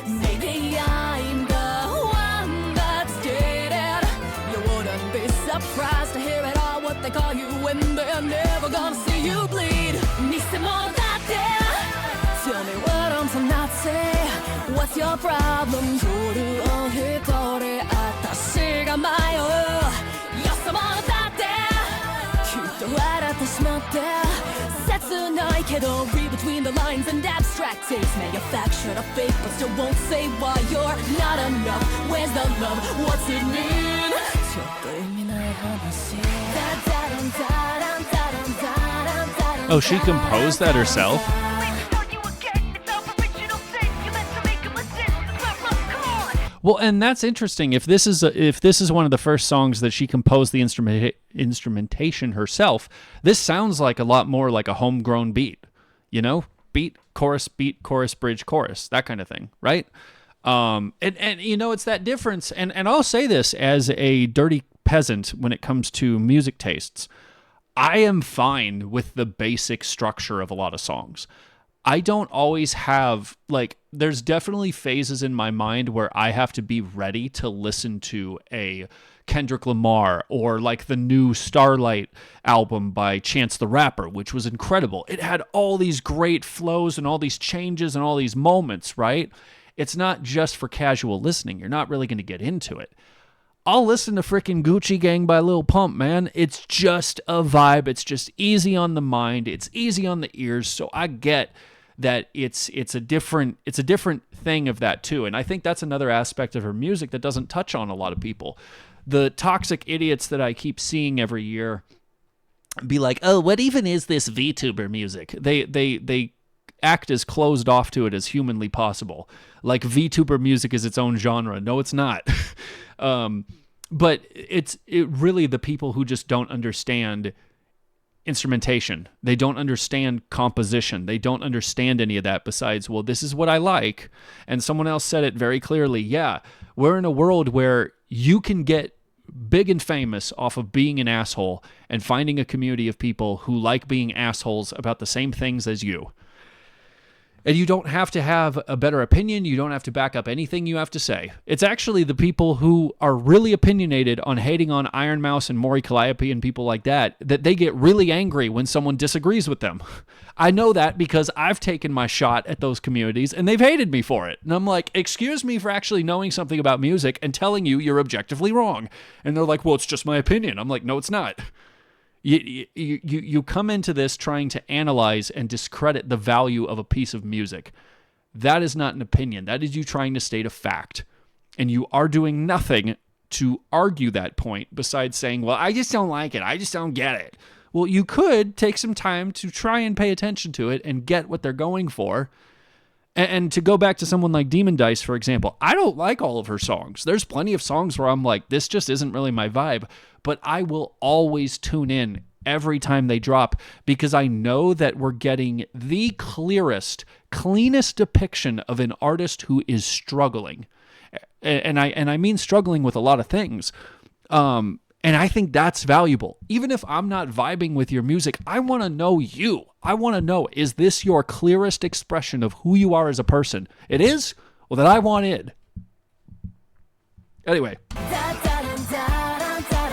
Maybe I'm the one that's dated. You wouldn't be surprised to hear it all. What they call you when they're never gonna see you bleed. Tell me what I'm to not say. What's your problem? 夜を一人私が迷う。よそ者だってきっと笑ってしまって切ないけど read between the lines and abstract takes manufactured a fake but still won't say why you're not enough. Where's the love? What's it mean? ちょっと意味ない話。Oh, she composed that herself? Well, and that's interesting. If this is one of the first songs that she composed the instrumentation herself, this sounds like a lot more like a homegrown beat. Beat, chorus, bridge, chorus, that kind of thing, right? And it's that difference. And I'll say this as a dirty peasant when it comes to music tastes. I am fine with the basic structure of a lot of songs. I don't always have, there's definitely phases in my mind where I have to be ready to listen to a Kendrick Lamar or like the new Starlight album by Chance the Rapper, which was incredible. It had all these great flows and all these changes and all these moments, right? It's not just for casual listening. You're not really going to get into it. I'll listen to freaking Gucci Gang by Lil Pump, man. It's just a vibe. It's just easy on the mind. It's easy on the ears. So I get that it's a different thing of that too. And I think that's another aspect of her music that doesn't touch on a lot of people. The toxic idiots that I keep seeing every year be like, "Oh, what even is this VTuber music?" They act as closed off to it as humanly possible. Like VTuber music is its own genre. No, it's not. But it really the people who just don't understand instrumentation. They don't understand composition. They don't understand any of that besides, well, this is what I like. And someone else said it very clearly. Yeah, we're in a world where you can get big and famous off of being an asshole and finding a community of people who like being assholes about the same things as you. And you don't have to have a better opinion. You don't have to back up anything you have to say. It's actually the people who are really opinionated on hating on Iron Mouse and Mori Calliope and people like that they get really angry when someone disagrees with them. I know that because I've taken my shot at those communities and they've hated me for it. And I'm like, excuse me for actually knowing something about music and telling you you're objectively wrong. And they're like, well, it's just my opinion. I'm like, no, it's not. You come into this trying to analyze and discredit the value of a piece of music. That is not an opinion. That is you trying to state a fact. And you are doing nothing to argue that point besides saying, well, I just don't like it. I just don't get it. Well, you could take some time to try and pay attention to it and get what they're going for. And to go back to someone like Demon Dice, for example, I don't like all of her songs. There's plenty of songs where I'm like, this just isn't really my vibe. But I will always tune in every time they drop because I know that we're getting the clearest, cleanest depiction of an artist who is struggling. And I mean struggling with a lot of things. And I think that's valuable. Even if I'm not vibing with your music, I want to know you. I want to know, is this your clearest expression of who you are as a person? It is? Well, then I want in. Anyway.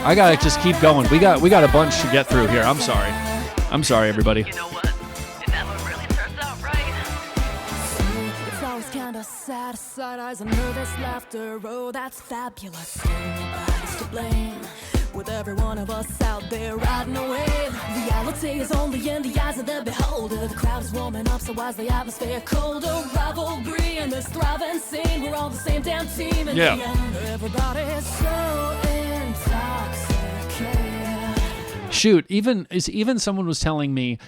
I got to just keep going. We got a bunch to get through here. I'm sorry. I'm sorry, everybody. You know what? It never really turns out right. It's always kind of sad, side eyes and nervous laughter. Oh, that's fabulous. Nobody's to blame. With every one of us out there riding a wave. Reality is only in the eyes of the beholder. The crowd is warming up, so why's the atmosphere colder? Rivalry in this thriving scene. We're all the same damn team. In the end, everybody's so intoxicated. Shoot, even someone was telling me,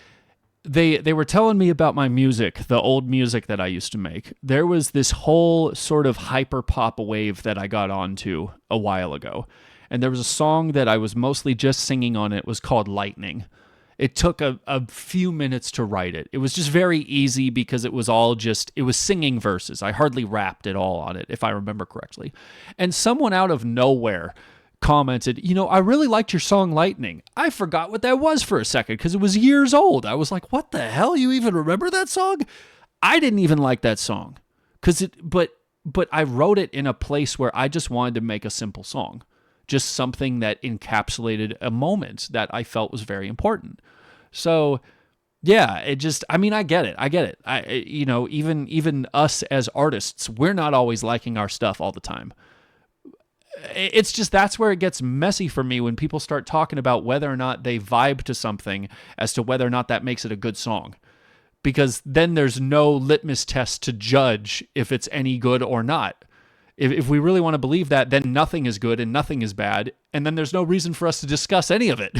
they were telling me about my music, the old music that I used to make. There was this whole sort of hyper pop wave that I got onto a while ago. And there was a song that I was mostly just singing on. It was called Lightning. It took a few minutes to write it. It was just very easy because it was singing verses. I hardly rapped at all on it, if I remember correctly. And someone out of nowhere commented, I really liked your song Lightning. I forgot what that was for a second because it was years old. I was like, what the hell? You even remember that song? I didn't even like that song. But I wrote it in a place where I just wanted to make a simple song. Just something that encapsulated a moment that I felt was very important. So, yeah, I get it. Even us as artists, we're not always liking our stuff all the time. It's just that's where it gets messy for me when people start talking about whether or not they vibe to something as to whether or not that makes it a good song. Because then there's no litmus test to judge if it's any good or not. If we really want to believe that, then nothing is good and nothing is bad, and then there's no reason for us to discuss any of it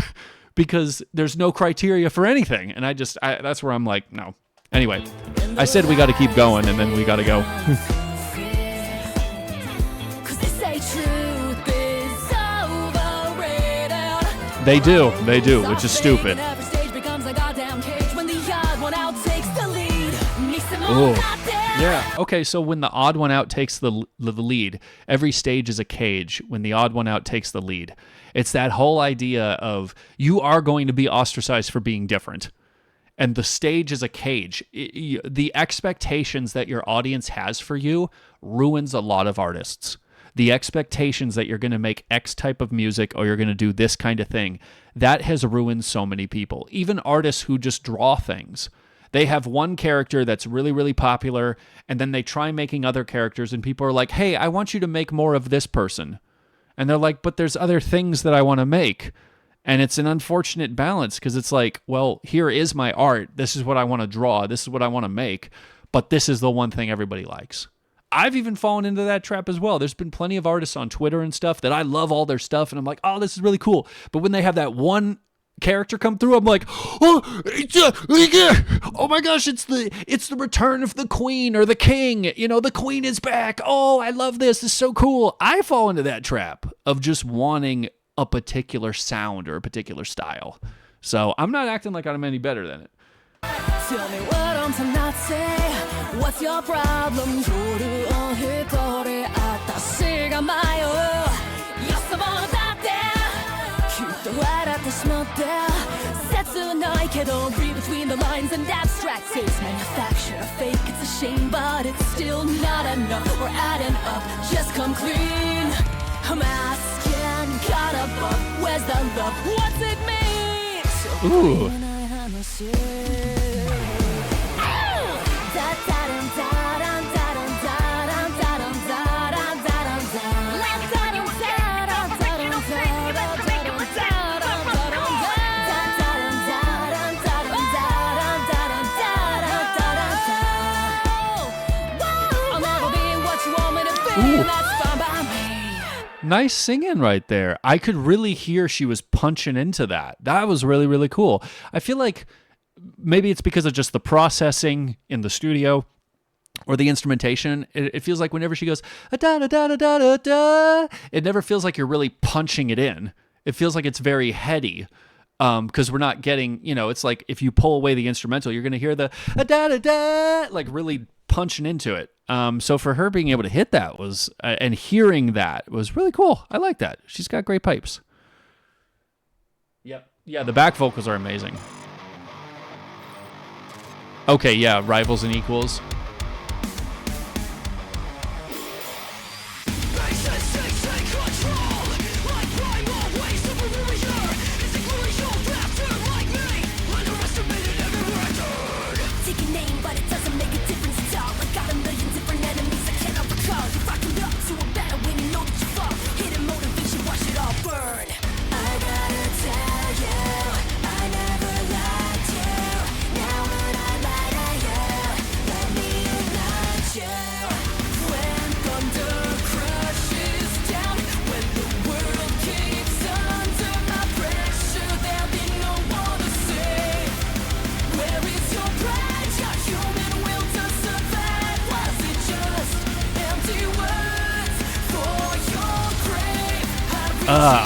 because there's no criteria for anything. And that's where I'm like, no. Anyway, I said we got to keep going, and then we got to go. They do, which is stupid. Ooh. Yeah. Okay, so when the odd one out takes the lead, every stage is a cage. When the odd one out takes the lead, it's that whole idea of you are going to be ostracized for being different. And the stage is a cage. The expectations that your audience has for you ruins a lot of artists. The expectations that you're going to make X type of music or you're going to do this kind of thing, that has ruined so many people. Even artists who just draw things. They have one character that's really, really popular, and then they try making other characters, and people are like, hey, I want you to make more of this person. And they're like, but there's other things that I want to make. And it's an unfortunate balance, because it's like, well, here is my art. This is what I want to draw. This is what I want to make. But this is the one thing everybody likes. I've even fallen into that trap as well. There's been plenty of artists on Twitter and stuff that I love all their stuff, and I'm like, oh, this is really cool. But when they have that one character come through, I'm like, oh my gosh, it's the return of the queen or the king. The queen is back. Oh, I love this. This is so cool. I fall into that trap of just wanting a particular sound or a particular style. So I'm not acting like I'm any better than it. Tell me what I'm to not say. What's your problem? 夜を一人私が迷う。よそ者だってきっと笑ってしまって切ないけど Read between the lines and abstract It's manufactured fake It's a shame but it's still not enough We're adding up Just come clean I'm asking God above Where's the love? What's it mean? Ooh. Nice singing right there. I could really hear she was punching into that. That was really, really cool. I feel like maybe it's because of just the processing in the studio or the instrumentation. It feels like whenever she goes, da da da da da da, it never feels like you're really punching it in. It feels like it's very heady. Because we're not getting, it's like if you pull away the instrumental, you're going to hear the da da da, like really punching into it. So for her being able to hit that was, and hearing that was really cool. I like that. She's got great pipes. Yep. Yeah, the back vocals are amazing. Okay, yeah, rivals and equals.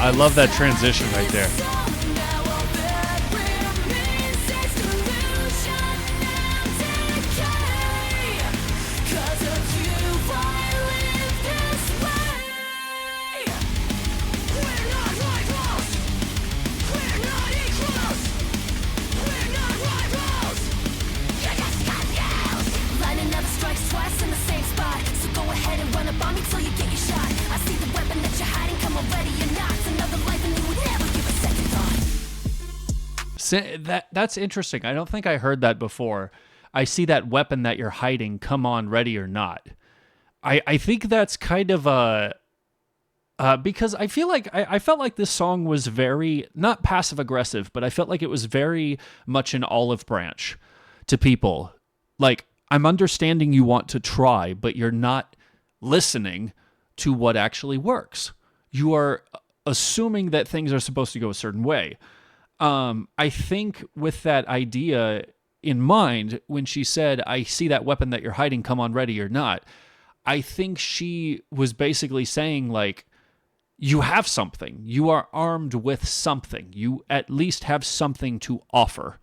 I love that transition right there. That's interesting. I don't think I heard that before. I see that weapon that you're hiding. Come on, ready or not. I think that's kind of a because I feel like I felt like this song was very not passive aggressive, but I felt like it was very much an olive branch to people. Like, I'm understanding you want to try, but you're not listening to what actually works. You are assuming that things are supposed to go a certain way. I think with that idea in mind, when she said, I see that weapon that you're hiding, come on, ready or not, I think she was basically saying, like, you have something. You are armed with something. You at least have something to offer.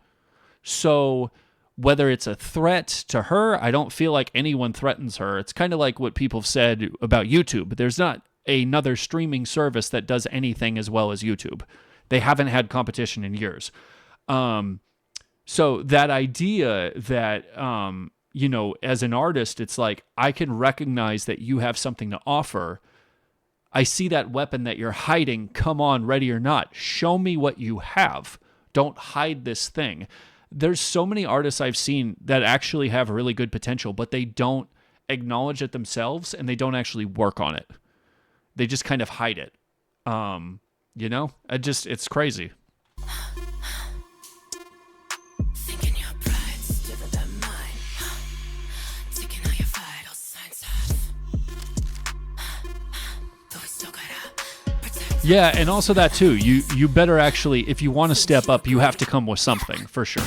So whether it's a threat to her, I don't feel like anyone threatens her. It's kind of like what people have said about YouTube. There's not another streaming service that does anything as well as YouTube. They haven't had competition in years. So that idea that, as an artist, it's like, I can recognize that you have something to offer. I see that weapon that you're hiding. Come on, ready or not. Show me what you have. Don't hide this thing. There's so many artists I've seen that actually have really good potential, but they don't acknowledge it themselves and they don't actually work on it. They just kind of hide it. It's crazy. Thinking your pride's deeper than mine. Taking all your vital signs off. But we still gotta protect. Yeah, and also that too. You better actually, if you want to step up, you have to come with something, for sure.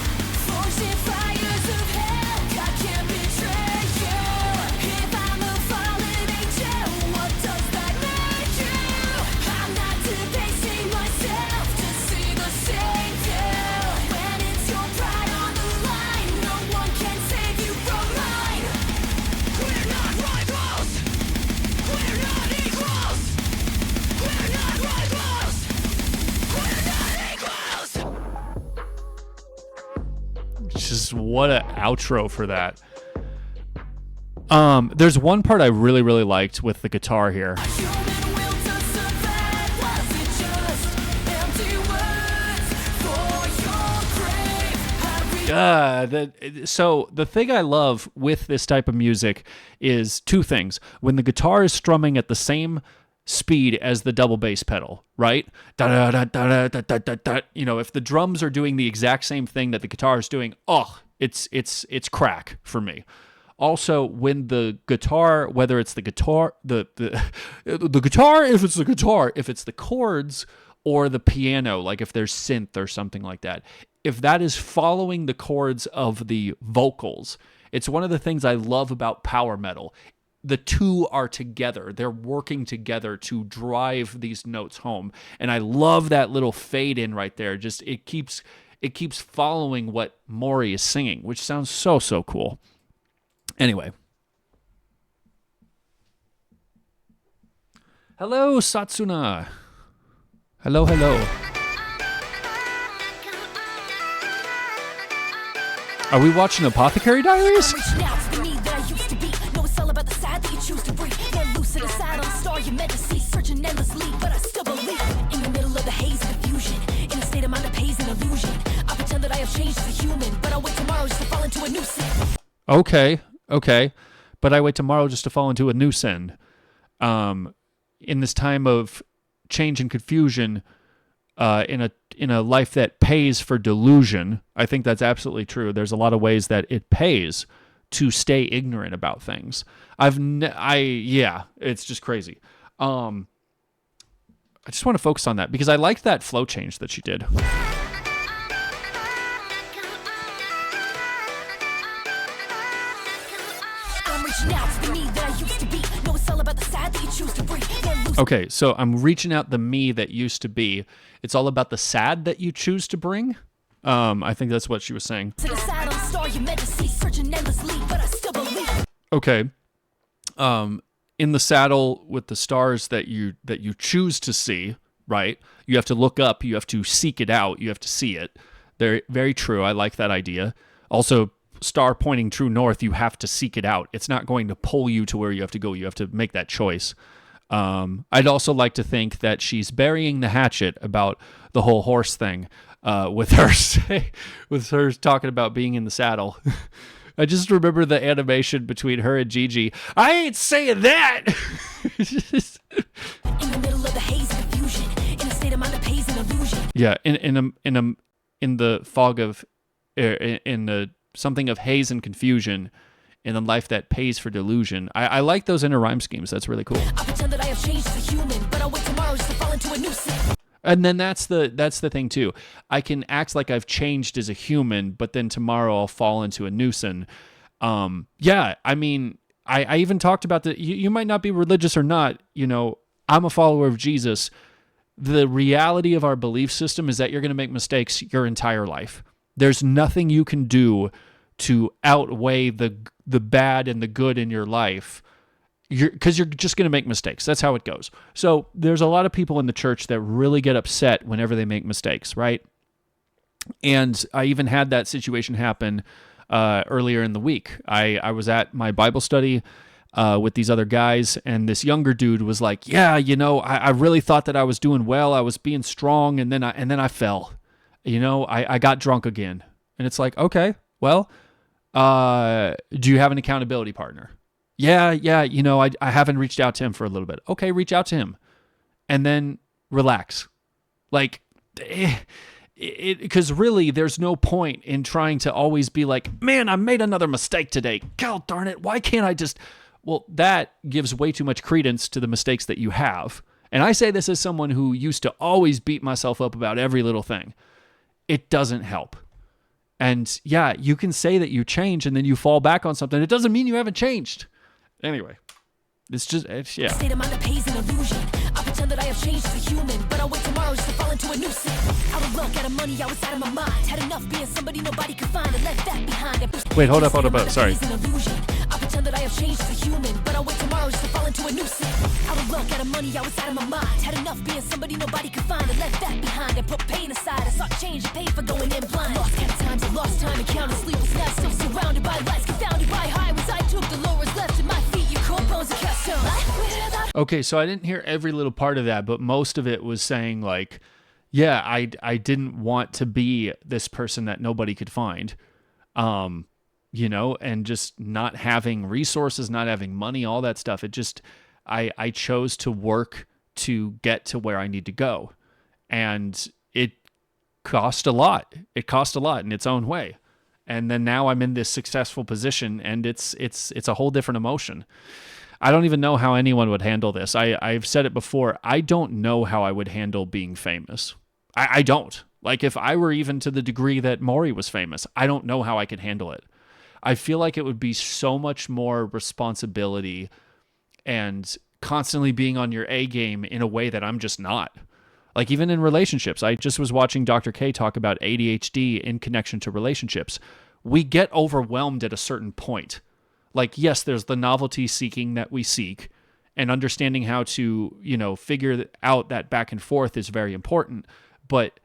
what a outro for that. There's one part I really, really liked with the guitar here. So the thing I love with this type of music is two things. When the guitar is strumming at the same speed as the double bass pedal, right? Da, da, da, da, da, da, da, da. You know, if the drums are doing the exact same thing that the guitar is doing, it's crack for me. Also, when the guitar, whether it's the guitar, the guitar, if it's the guitar, if it's the chords or the piano, like if there's synth or something like that, if that is following the chords of the vocals, it's one of the things I love about power metal. The two are together. They're working together to drive these notes home. And I love that little fade in right there. Just it keeps following what Mori is singing, which sounds so cool. Anyway. Hello, Satsuna. Hello. Are we watching Apothecary Diaries? Okay. But I wait tomorrow just to fall into a new sin. In this time of change and confusion, in a life that pays for delusion, I think that's absolutely true. There's a lot of ways that it pays to stay ignorant about things. It's just crazy. I just want to focus on that because I liked that flow change that she did. Okay, so I'm reaching out the me that used to be. It's all about the sad that you choose to bring. I think that's what she was saying. Okay. In the saddle with the stars that you choose to see, right? You have to look up, you have to seek it out, you have to see it. They're very true. I like that idea. Also, star pointing true north, you have to seek it out. It's not going to pull you to where you have to go. You have to make that choice. I'd also like to think that she's burying the hatchet about the whole horse thing, with her talking about being in the saddle. I just remember the animation between her and Gigi. I ain't saying that. In the middle of the haze and confusion, in a state of mind of haze and illusion. Yeah, in the fog of, in the something of haze and confusion, in a life that pays for delusion. I like those inner rhyme schemes. That's really cool. I pretend that I have changed as a human, but I'll wait tomorrow just to fall into a new sin. And then that's the thing too. I can act like I've changed as a human, but then tomorrow I'll fall into a new sin. I mean, I even talked about you might not be religious or not, I'm a follower of Jesus. The reality of our belief system is that you're going to make mistakes your entire life. There's nothing you can do to outweigh the bad and the good in your life, because you're just going to make mistakes. That's how it goes. So there's a lot of people in the church that really get upset whenever they make mistakes, right? And I even had that situation happen earlier in the week. I was at my Bible study with these other guys, and this younger dude was like, yeah, I really thought that I was doing well. I was being strong, and then I fell. I got drunk again. And it's like, okay, well, do you have an accountability partner? Yeah, I haven't reached out to him for a little bit. Okay, reach out to him. And then relax. Like, because really, there's no point in trying to always be like, man, I made another mistake today. God darn it, why can't I just... Well, that gives way too much credence to the mistakes that you have. And I say this as someone who used to always beat myself up about every little thing. It doesn't help. And yeah, you can say that you change and then you fall back on something. It doesn't mean you haven't changed. Anyway, yeah. State of mind of haze and illusion. I pretend that I have changed as a human, but I'll wait tomorrow just to fall into a new sin. Out of luck, out of money, I was out of my mind. Had enough being somebody nobody could find and left that behind. Wait, hold up. Sorry. pretend that I have changed as a human, but I'll wait tomorrow just to fall into a new sin. Out of luck, out of money, I was out of my mind. Had enough being somebody nobody could find. I left that behind and put pain aside. I sought change and paid for going in blind. Lost count of times, I lost time and counted sleepless nights. Still surrounded by lights, confounded by highways. I took the lowers left in my feet. Your cold bones are cast stone. Okay, so I didn't hear every little part of that, but most of it was saying like, yeah, I didn't want to be this person that nobody could find. You know, and just not having resources, not having money, all that stuff. It just, I chose to work to get to where I need to go. And it cost a lot. It cost a lot in its own way. And then now I'm in this successful position, and it's a whole different emotion. I don't even know how anyone would handle this. I've said it before. I don't know how I would handle being famous. I don't. Like, if I were even to the degree that Mori was famous, I don't know how I could handle it. I feel like it would be so much more responsibility and constantly being on your A game in a way that I'm just not. Like, even in relationships, I just was watching Dr. K talk about ADHD in connection to relationships. We get overwhelmed at a certain point. Like, yes, there's the novelty seeking that we seek, and understanding how to, you know, figure out that back and forth is very important. But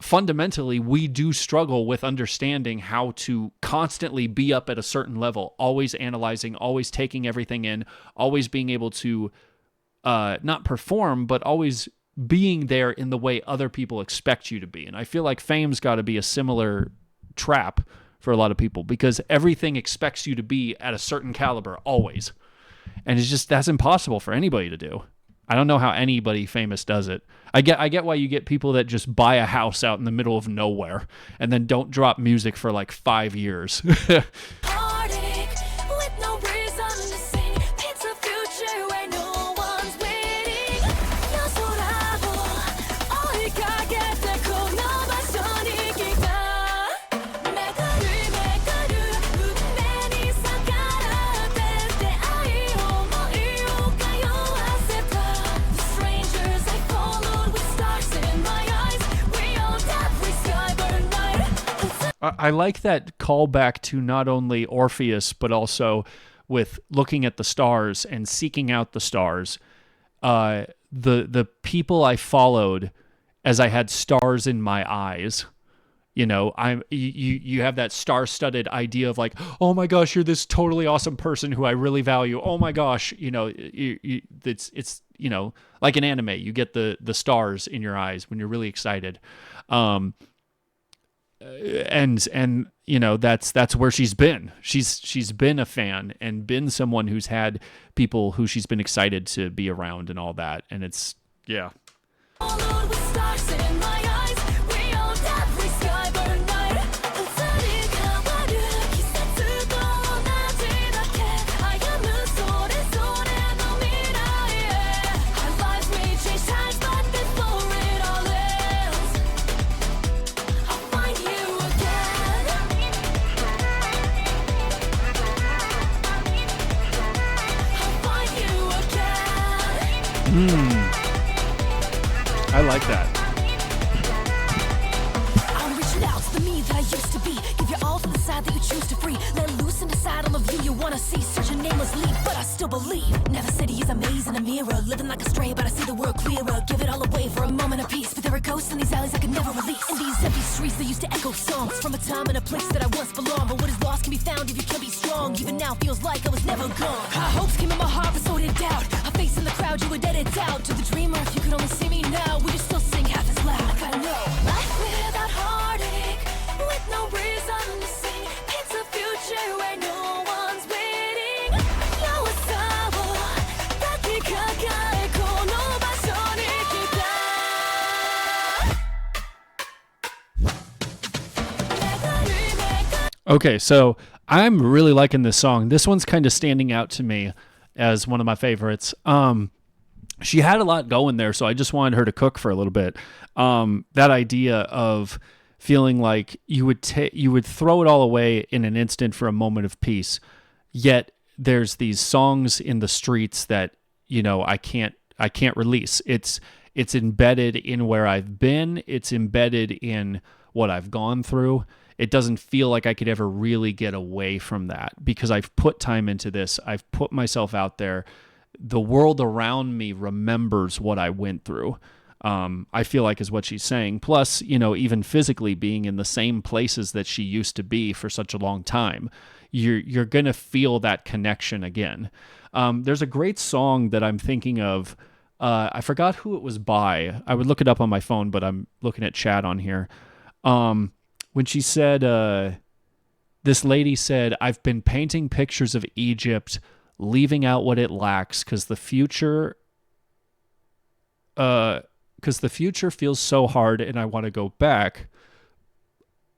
fundamentally, we do struggle with understanding how to constantly be up at a certain level, always analyzing, always taking everything in, always being able to not perform, but always being there in the way other people expect you to be. And I feel like fame's got to be a similar trap for a lot of people, because everything expects you to be at a certain caliber always. And it's just, that's impossible for anybody to do. I don't know how anybody famous does it. I get why you get people that just buy a house out in the middle of nowhere and then don't drop music for like 5 years. Heartache with no reason to sing. It's a future where no one's waiting. Yasorago, oikagete konobasonikita. Megaru, megaru, unme ni sakarate. Deai omoi o kayoaseta. The strangers I followed with stars in my eyes. We all every sky burn bright. I like that callback to not only Orpheus, but also with looking at the stars and seeking out the stars. The people I followed as I had stars in my eyes. You know, you have that star-studded idea of like, oh my gosh, you're this totally awesome person who I really value. Oh my gosh, you know, it's you know, like an anime. You get the stars in your eyes when you're really excited. And you know, that's where she's been. She's been a fan and been someone who's had people who she's been excited to be around and all that. And it's, yeah. Followed with stars in my eyes. We all every sky burn bright. Utsuri kawaru kisetsu to onaji dake. Ayamu sore sore no mirai. Our lives may change times, but before it all ends, I'll find you again. I'll find you again. I like that. I'm reaching out to the me that I used to be. Give your all to the side that you choose to free. Let loose and decide on the view you wanna see. Such a nameless leap, but I still believe. Never said he is amazing, a mirror. Living like a stray, but I see the world clearer. Give it all away for a moment of peace. But there are ghosts in these alleys I could never release. In these empty streets that used to echo songs from a time and a place that I once belonged. But what is lost can be found if you can be strong. Even now feels like I was never gone. High hopes came in my heart, but so did doubt. A face in the crowd you would edit out. To the dreamer, if you could only see me now, would you still sing half as loud? Like I know life without heartache, with no reason to sing. It's a future where no one's waiting. Yaosabo, daki kakae kono basho ni kita. Megaru, megaru. Okay, so I'm really liking this song. This one's kind of standing out to me as one of my favorites. She had a lot going there, so I just wanted her to cook for a little bit. That idea of feeling like you would throw it all away in an instant for a moment of peace, yet there's these songs in the streets that, you know, I can't release. It's embedded in where I've been. It's embedded in what I've gone through. it doesn't feel like I could ever really get away from that because I've put time into this. I've put myself out there. The world around me remembers what I went through. I feel like is what she's saying. Plus, even physically being in the same places that she used to be for such a long time, you're going to feel that connection again. There's a great song that I'm thinking of. I forgot who it was by. I would look it up on my phone, but I'm looking at chat on here. When she said, this lady said, "I've been painting pictures of Egypt, leaving out what it lacks, because the future feels so hard and I want to go back."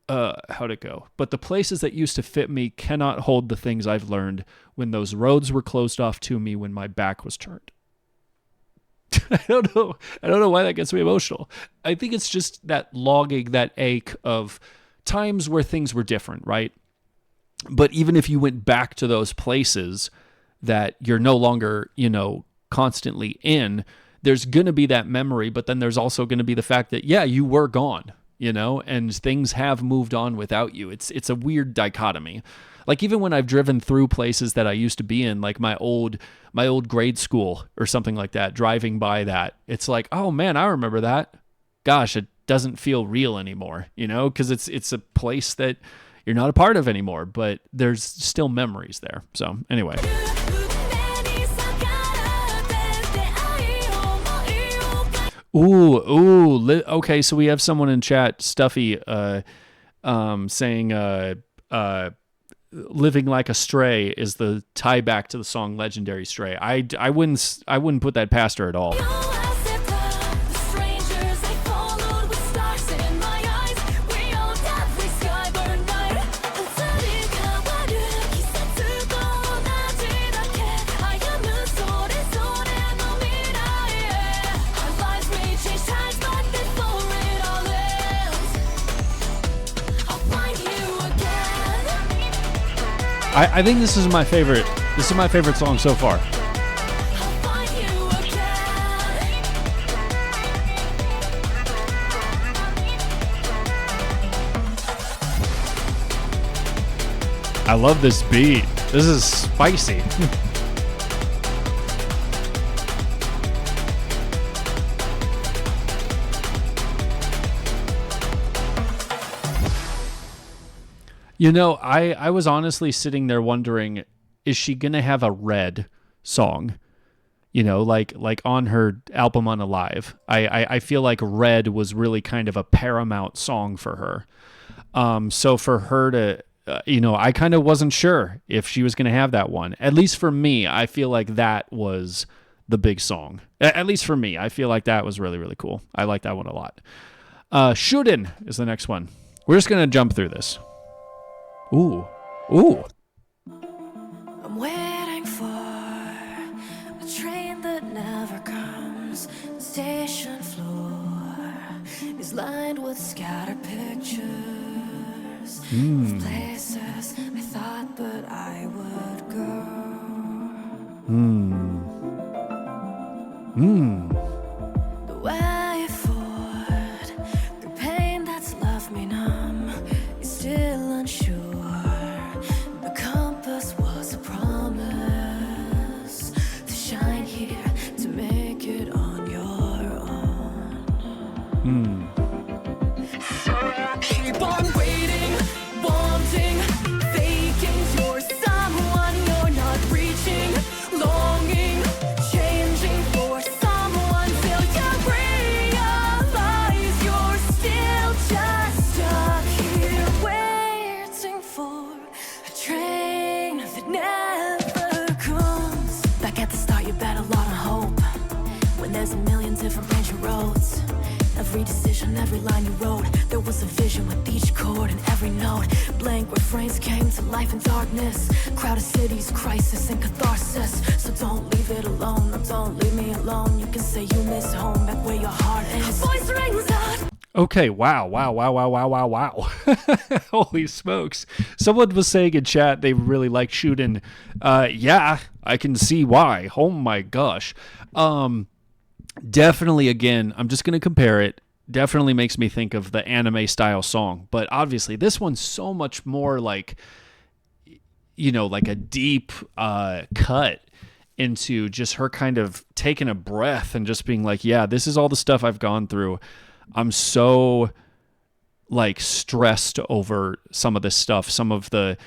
How'd it go? "But the places that used to fit me cannot hold the things I've learned when those roads were closed off to me when my back was turned." I don't know why that gets me emotional. I think it's just that longing, that ache of times where things were different, right? But even if you went back to those places that you're no longer, constantly in, there's going to be that memory, but then there's also going to be the fact that, yeah, you were gone, and things have moved on without you. It's a weird dichotomy. Like even when I've driven through places that I used to be in, like my old grade school or something like that, driving by that, it's like, oh man, I remember that. Gosh, it doesn't feel real anymore, because it's a place that you're not a part of anymore, but there's still memories there. So anyway. Okay, so we have someone in chat, Stuffy, saying, "Living Like a Stray" is the tie back to the song "Legendary Stray." I wouldn't put that past her at all. I think this is my favorite. This is my favorite song so far. I love this beat. This is spicy. I was honestly sitting there wondering, is she going to have a Red song? Like on her album Unalive. I feel like Red was really kind of a paramount song for her. So for her to, I kind of wasn't sure if she was going to have that one. At least for me, I feel like that was the big song. At least for me, I feel like that was really, really cool. I like that one a lot. Shuden is the next one. We're just going to jump through this. Ooh. I'm waiting for a train that never comes. The station floor is lined with scattered pictures of places I thought that I would go. The way forward, the pain that's left me numb is still unsure. The compass was a promise to shine here, to make it on your own. So I keep on waiting, wanting, faking you're someone you're not reaching, longing, changing for someone till you realize you're still just stuck here waiting for a train that never comes. Back at the start you bet a lot on hope when there's a million different branching roads. Every decision, every line you wrote, there was a vision with each chord and every note. Blank refrains came to life in darkness. Crowded cities, crisis and catharsis. So don't leave it alone, no, don't leave me alone. You can say you miss home, back where your heart is. Her voice rings out. Okay, wow. Holy smokes. Someone was saying in chat they really like Shuden. Yeah, I can see why. Oh my gosh. Definitely, again, I'm just going to compare it. definitely makes me think of the anime style song. But obviously, this one's so much more like, like a deep cut into just her kind of taking a breath and just being like, yeah, this is all the stuff I've gone through. I'm so like stressed over some of this stuff, some of the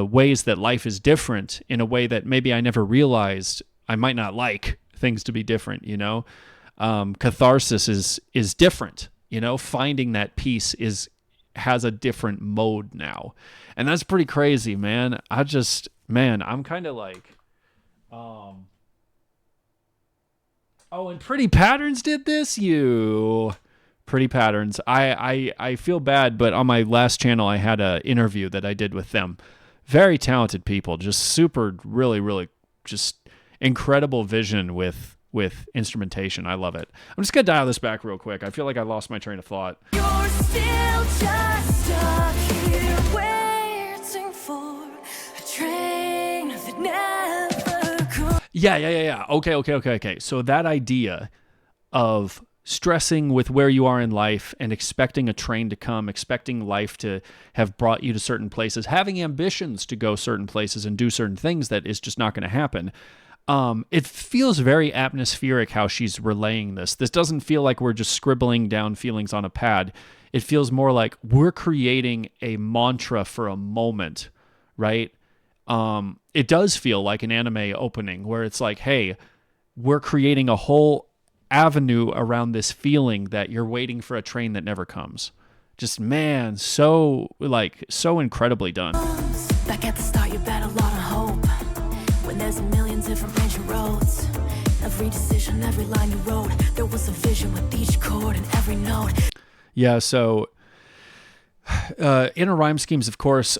ways that life is different in a way that maybe I never realized I might not like things to be different, catharsis is different, finding that peace has a different mode now. And that's pretty crazy, man. I'm kind of like, and Pretty Patterns did this. Pretty Patterns. I feel bad, but on my last channel, I had an interview that I did with them. Very talented people, just super, really, really, just incredible vision with instrumentation. I love it. I'm just gonna dial this back real quick. I feel like I lost my train of thought. You're still just stuck here waiting for a train that never comes. Yeah. Okay. So that idea of stressing with where you are in life and expecting a train to come, expecting life to have brought you to certain places, having ambitions to go certain places and do certain things that is just not going to happen. It feels very atmospheric how she's relaying this. This doesn't feel like we're just scribbling down feelings on a pad. It feels more like we're creating a mantra for a moment, right? It does feel like an anime opening where it's like, hey, we're creating a whole avenue around this feeling that you're waiting for a train that never comes. Just, man, so incredibly done. Back at the start, you bet a lot of hope. When there's a million different branching roads, every decision, every line you wrote, there was a vision with each chord and every note. Yeah, so inner rhyme schemes, of course,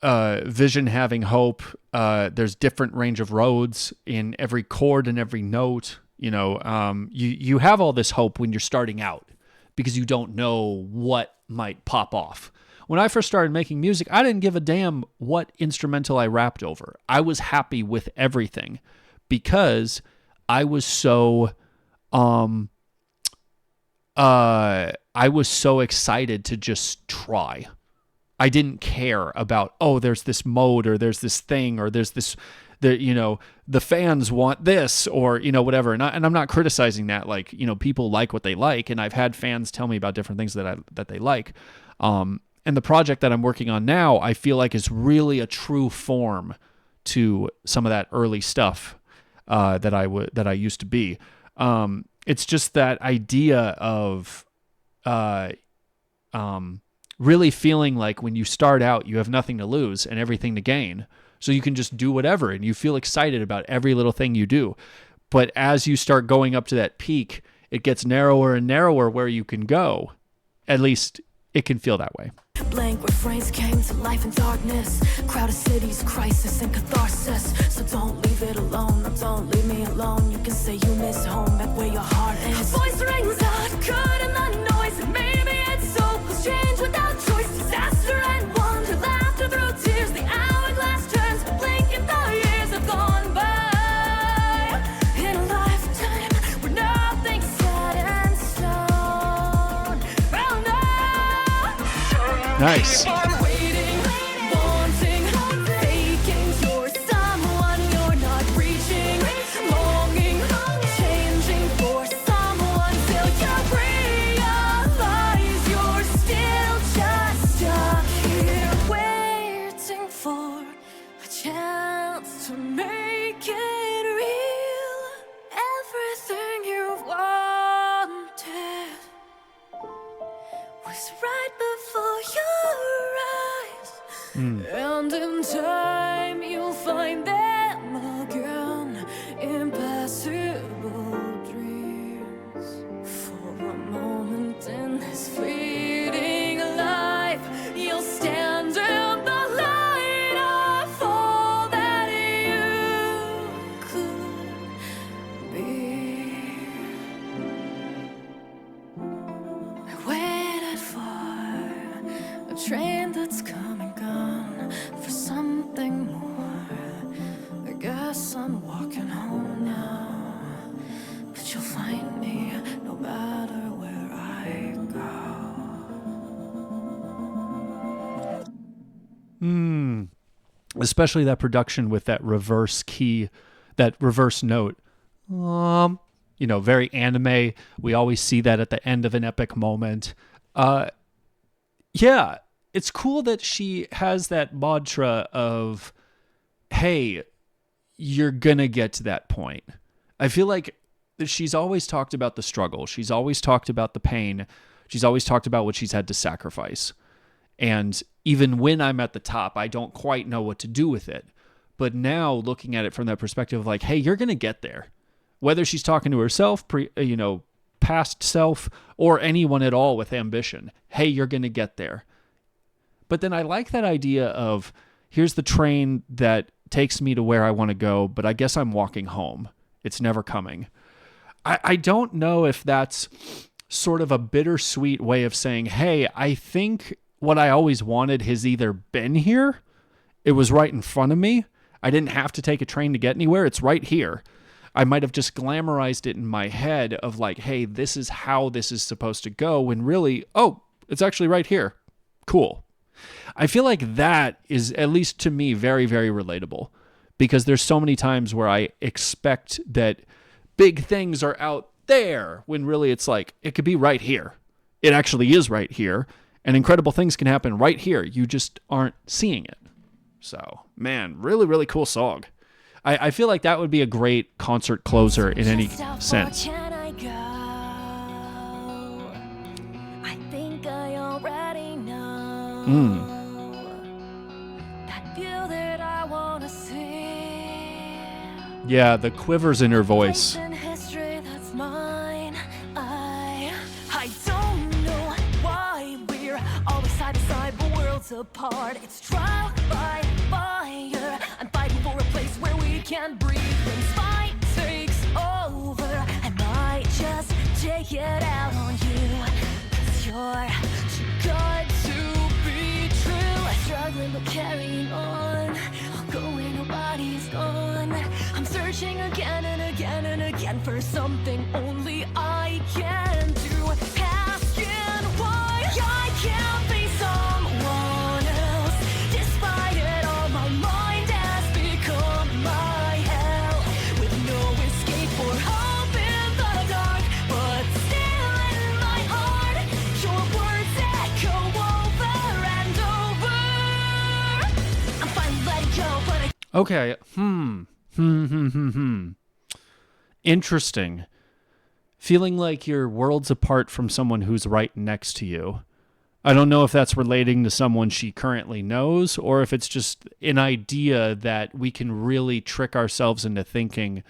vision having hope. There's different range of roads in every chord and every note. You have all this hope when you're starting out because you don't know what might pop off. When I first started making music, I didn't give a damn what instrumental I rapped over. I was happy with everything because I was so excited to just try. I didn't care about, there's this mode or there's this thing or there's this, the fans want this or, whatever. And I'm not criticizing that. Like, people like what they like. And I've had fans tell me about different things that they like. And the project that I'm working on now, I feel like is really a true form to some of that early stuff that I used to be. It's just that idea of really feeling like when you start out, you have nothing to lose and everything to gain. So you can just do whatever and you feel excited about every little thing you do. But as you start going up to that peak, it gets narrower and narrower where you can go. At least it can feel that way. Blank refrains came to life in darkness. Crowded cities, crisis and catharsis. So don't leave it alone, no, don't leave me alone. You can say you miss home, back where your heart is. Voice rings out, cut in the noise. And maybe it's so cause change without choice. Disaster and wonder, laughter through tears. The hourglass turns, blinking the years have gone by. In a lifetime where nothing's set in stone. Oh no. Nice. And in time you'll find them again, impassable dreams. For a moment in this fleeting life, you'll stand in the light of all that you could be. I waited for a train that's coming. For something more, I guess I'm walking home now. But you'll find me no matter where Especially that production with that reverse key, that reverse note. Very anime. We always see that at the end of an epic moment. Yeah, it's cool that she has that mantra of, hey, you're gonna get to that point. I feel like she's always talked about the struggle. She's always talked about the pain. She's always talked about what she's had to sacrifice. And even when I'm at the top, I don't quite know what to do with it. But now looking at it from that perspective of like, hey, you're going to get there. Whether she's talking to herself, past self, or anyone at all with ambition. Hey, you're going to get there. But then I like that idea of, here's the train that takes me to where I want to go, but I guess I'm walking home. It's never coming. I don't know if that's sort of a bittersweet way of saying, hey, I think what I always wanted has either been here, it was right in front of me, I didn't have to take a train to get anywhere, it's right here. I might have just glamorized it in my head of like, hey, this is how this is supposed to go, when really, oh, it's actually right here. Cool. I feel like that is, at least to me, very, very relatable, because there's so many times where I expect that big things are out there when really it's like, it could be right here. It actually is right here. And incredible things can happen right here. You just aren't seeing it. So, man, really, really cool song. I feel like that would be a great concert closer in any sense. I think I already know that view that I wanna see. Yeah, the quivers in her voice. History that's mine. I don't know why we're always side to side but worlds apart. It's trial by fire. I'm fighting for a place where we can breathe. When spite takes over, I might just take it out on you. 'Cause you're too good to be true. I'm struggling but carrying on. I'll go where nobody's gone. I'm searching again and again and again for something only I can do. Asking why I can't be someone else. Despite it all, my mind has become my hell. With no escape or hope in the dark, but still in my heart, your words echo over and over. I'm finally letting go, but Okay. Interesting. Feeling like you're worlds apart from someone who's right next to you. I don't know if that's relating to someone she currently knows, or if it's just an idea that we can really trick ourselves into thinking,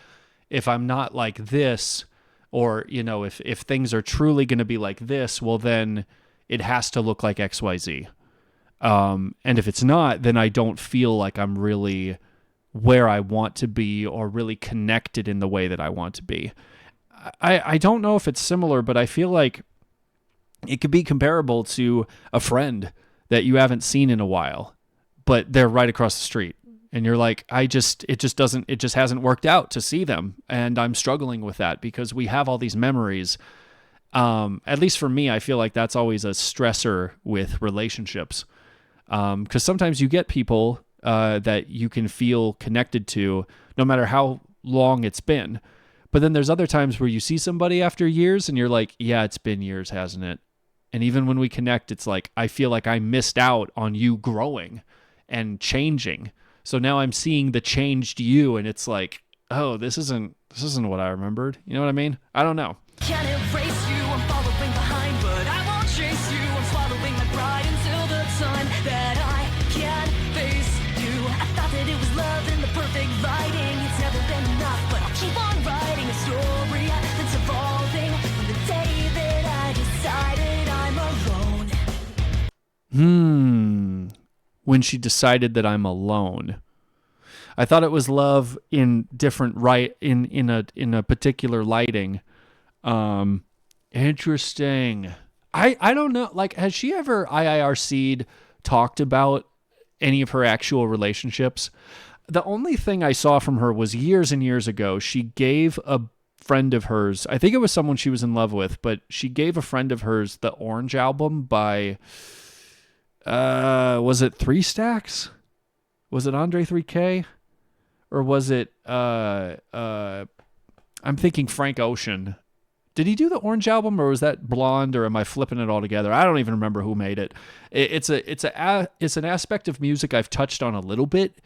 if I'm not like this, or, if things are truly going to be like this, well, then it has to look like XYZ. And if it's not, then I don't feel like I'm really where I want to be or really connected in the way that I want to be. I don't know if it's similar, but I feel like it could be comparable to a friend that you haven't seen in a while, but they're right across the street. And you're like, it just hasn't worked out to see them. And I'm struggling with that because we have all these memories. At least for me, I feel like that's always a stressor with relationships. Because sometimes you get people that you can feel connected to no matter how long it's been. But then there's other times where you see somebody after years and you're like, yeah, it's been years, hasn't it? And even when we connect, it's like, I feel like I missed out on you growing and changing. So now I'm seeing the changed you, and it's like, oh, this isn't what I remembered. You know what I mean? I don't know. can't erase you, I'm following behind, but I won't chase you. I'm swallowing my pride until the time that I can face you. I thought that it was love in the perfect lighting. It's never been enough, but I'll keep on writing a story that's evolving from the day that I decided I'm alone. When she decided that I'm alone. I thought it was love in different in a particular lighting. Interesting. I don't know. Like, has she ever IIRC'd talked about any of her actual relationships? The only thing I saw from her was years and years ago. She gave a friend of hers, I think it was someone she was in love with, but she gave a friend of hers the Orange album by Was it Three Stacks? Was it Andre 3K? Or was it I'm thinking Frank Ocean. Did he do the Orange album, or was that Blonde, or am I flipping it all together? I don't even remember who made it. It's an aspect of music I've touched on a little bit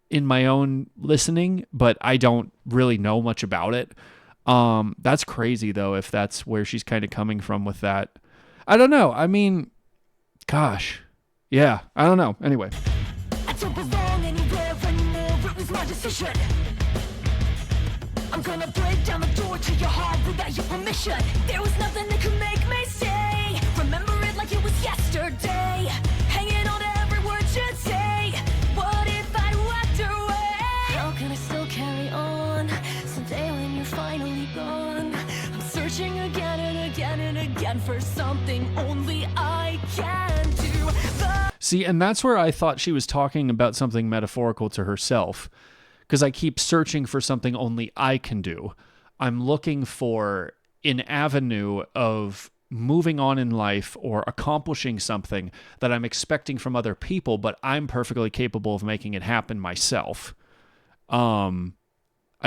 in my own listening, but I don't really know much about it. That's crazy though, if that's where she's kind of coming from with that. I don't know. I mean, gosh. Yeah, I don't know. Anyway. I don't belong anywhere anymore. It was my decision. I'm gonna break down the door to your heart without your permission. There was nothing that could make me stay. Remember it like it was yesterday. Hanging on to every word you'd say. What if I'd walked away? How can I still carry on someday when you're finally gone? I'm searching again and again and again for something only I can do. See, and that's where I thought she was talking about something metaphorical to herself. Because I keep searching for something only I can do. I'm looking for an avenue of moving on in life or accomplishing something that I'm expecting from other people, but I'm perfectly capable of making it happen myself. I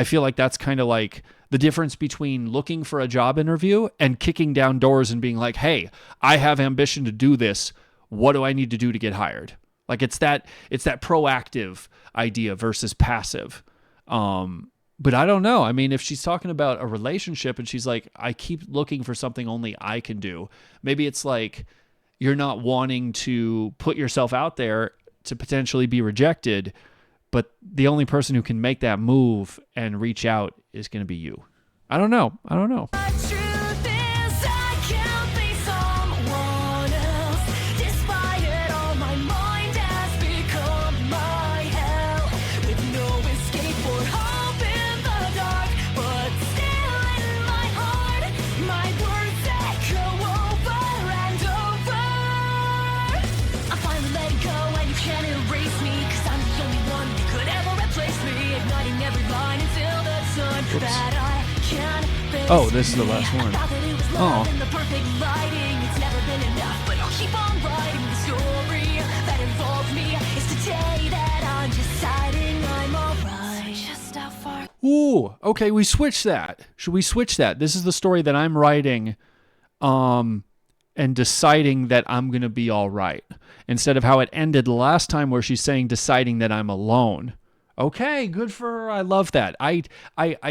feel like that's kind of like the difference between looking for a job interview and kicking down doors and being like, hey, I have ambition to do this. What do I need to do to get hired? Like it's that proactive idea versus passive. But I don't know. I mean, if she's talking about a relationship and she's like, I keep looking for something only I can do. Maybe it's like you're not wanting to put yourself out there to potentially be rejected, but the only person who can make that move and reach out is going to be you. I don't know. Oh, this is the last one. Oh. Ooh, okay, we switched that. Should we switch that? This is the story that I'm writing and deciding that I'm going to be all right. Instead of how it ended last time where she's saying deciding that I'm alone. Okay, good for her. I love that. I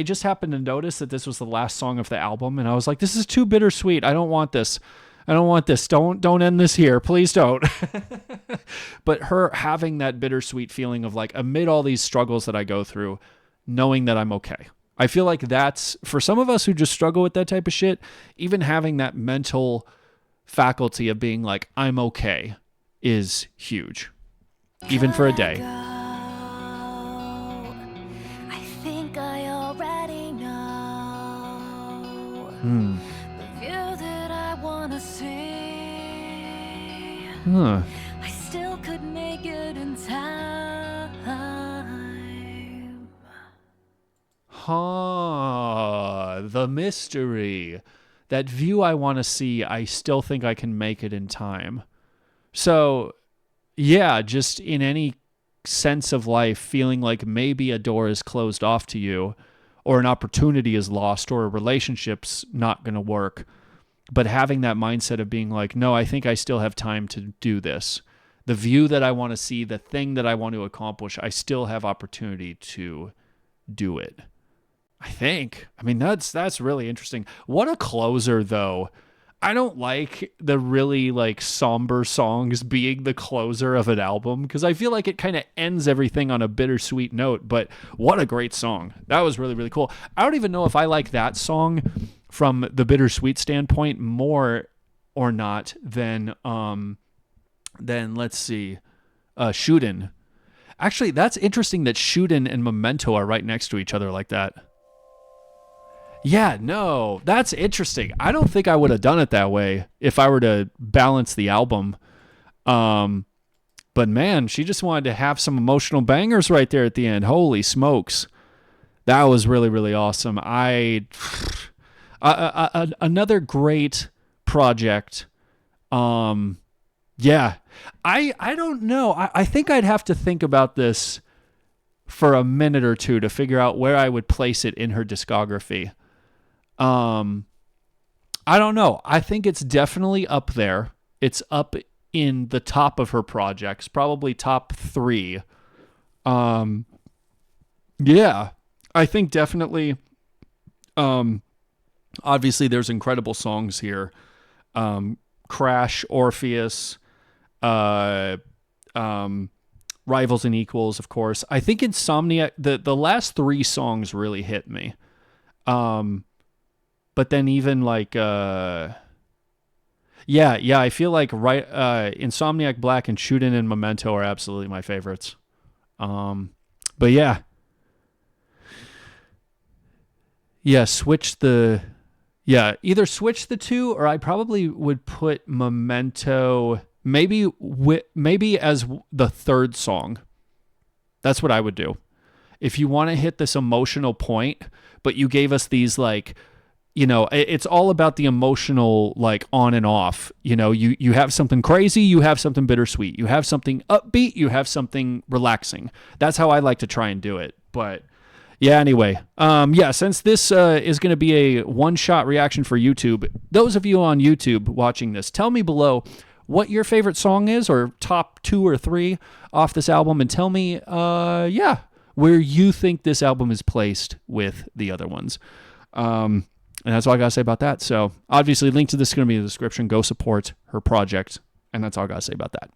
just happened to notice that this was the last song of the album, and I was like, this is too bittersweet. I don't want this. Don't end this here. Please don't. But her having that bittersweet feeling of like, amid all these struggles that I go through, knowing that I'm okay. I feel like that's, for some of us who just struggle with that type of shit, even having that mental faculty of being like, I'm okay, is huge. Even for a day. The view that I wanna see. I still could make it in time. The mystery. That view I want to see, I still think I can make it in time. So, yeah, just in any sense of life, feeling like maybe a door is closed off to you, or an opportunity is lost, or a relationship's not going to work. But having that mindset of being like, no, I think I still have time to do this. The view that I want to see, the thing that I want to accomplish, I still have opportunity to do it. I think. I mean, that's really interesting. What a closer, though. I don't like the really like somber songs being the closer of an album, because I feel like it kind of ends everything on a bittersweet note, but what a great song. That was really, really cool. I don't even know if I like that song from the bittersweet standpoint more or not than let's see, Shootin'. Actually, that's interesting that Shootin' and Memento are right next to each other like that. Yeah, no, that's interesting. I don't think I would have done it that way if I were to balance the album. But man, she just wanted to have some emotional bangers right there at the end. Holy smokes. That was really, really awesome. Another great project. Yeah. I don't know. I think I'd have to think about this for a minute or two to figure out where I would place it in her discography. I don't know. I think it's definitely up there. It's up in the top of her projects, probably top 3. Um, yeah, I think definitely. Obviously, there's incredible songs here. Crash, Orpheus, uh, Rivals and Equals, of course. I think Insomniac. The last 3 songs really hit me. But then even like yeah, I feel like Insomniac Black and Shootin' and Memento are absolutely my favorites. But yeah. Yeah, either switch the 2 or I probably would put Memento maybe as the 3rd song. That's what I would do. If you want to hit this emotional point, but you gave us these like, it's all about the emotional, like on and off. You have something crazy, you have something bittersweet, you have something upbeat, you have something relaxing. That's how I like to try and do it. But yeah, anyway, since this is going to be a one-shot reaction for YouTube, those of you on YouTube watching this, tell me below what your favorite song is, or top 2 or 3 off this album, and tell me, where you think this album is placed with the other ones. And that's all I got to say about that. So obviously, link to this is going to be in the description. Go support her project. And that's all I got to say about that.